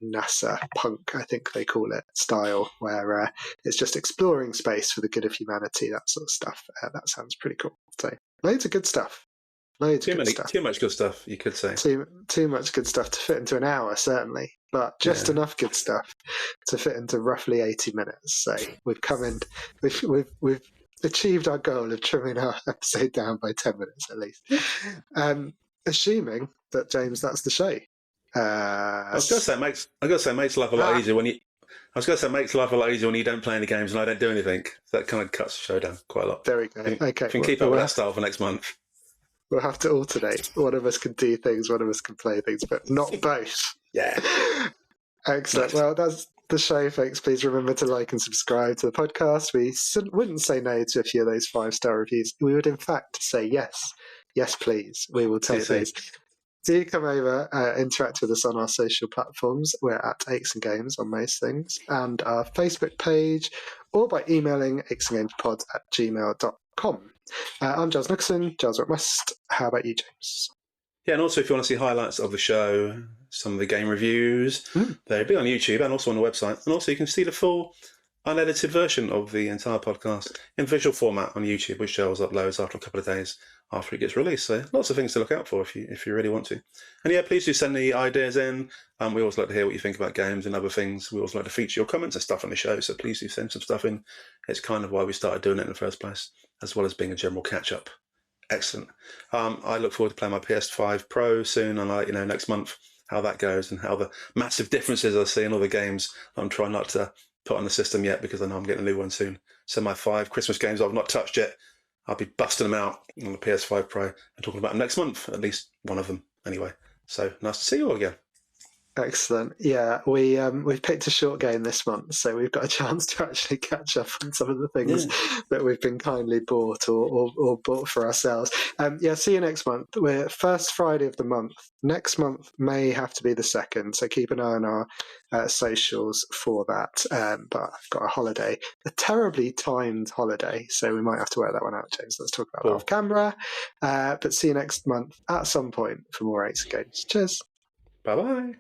NASA punk, I think they call it, style, where it's just exploring space for the good of humanity, that sort of stuff. That sounds pretty cool. So loads of good stuff. Too much good stuff, you could say. Too much good stuff to fit into an hour, certainly, but just enough good stuff to fit into roughly 80 minutes. So we've come in, we've achieved our goal of trimming our episode down by 10 minutes at least. Assuming that, James, that's the show. I was going to say, it makes life a lot easier when you. I was going to say, it makes life a lot easier when you don't play any games and I don't do anything. That kind of cuts the show down quite a lot. There we go. Okay, if you can keep up with that style for next month. We'll have to alternate. One of us can do things, one of us can play things, but not both. Yeah. Excellent. Well, that's the show, folks. Please remember to like and subscribe to the podcast. We wouldn't say no to a few of those 5-star reviews. We would, in fact, say yes. Yes, please. We will take those. Do come over, interact with us on our social platforms. We're at Aches and Games on most things, and our Facebook page, or by emailing achesandgamespod@gmail.com. I'm Giles Nicholson, Giles West. How about you, James? Yeah, and also if you want to see highlights of the show, some of the game reviews, they'll be on YouTube and also on the website. And also you can see the full unedited version of the entire podcast in visual format on YouTube, which Giles uploads after a couple of days after it gets released. So lots of things to look out for if you really want to. And yeah, please do send the ideas in. We always like to hear what you think about games and other things. We also like to feature your comments and stuff on the show. So please do send some stuff in. It's kind of why we started doing it in the first place, as well as being a general catch-up. Excellent. I look forward to playing my PS5 Pro soon, and I'll let you know next month how that goes and how the massive differences I see in all the games I'm trying not to put on the system yet because I know I'm getting a new one soon. So my 5 Christmas games I've not touched yet, I'll be busting them out on the PS5 Pro and talking about them next month, at least one of them anyway. So nice to see you all again. Excellent. Yeah, we've picked a short game this month, so we've got a chance to actually catch up on some of the things that we've been kindly bought or bought for ourselves. See you next month. We're first Friday of the month. Next month may have to be the second, so keep an eye on our socials for that. But I've got a holiday, a terribly timed holiday, so we might have to work that one out, James. Let's talk about that off camera. But see you next month at some point for more Aches and Games. Cheers. Bye-bye.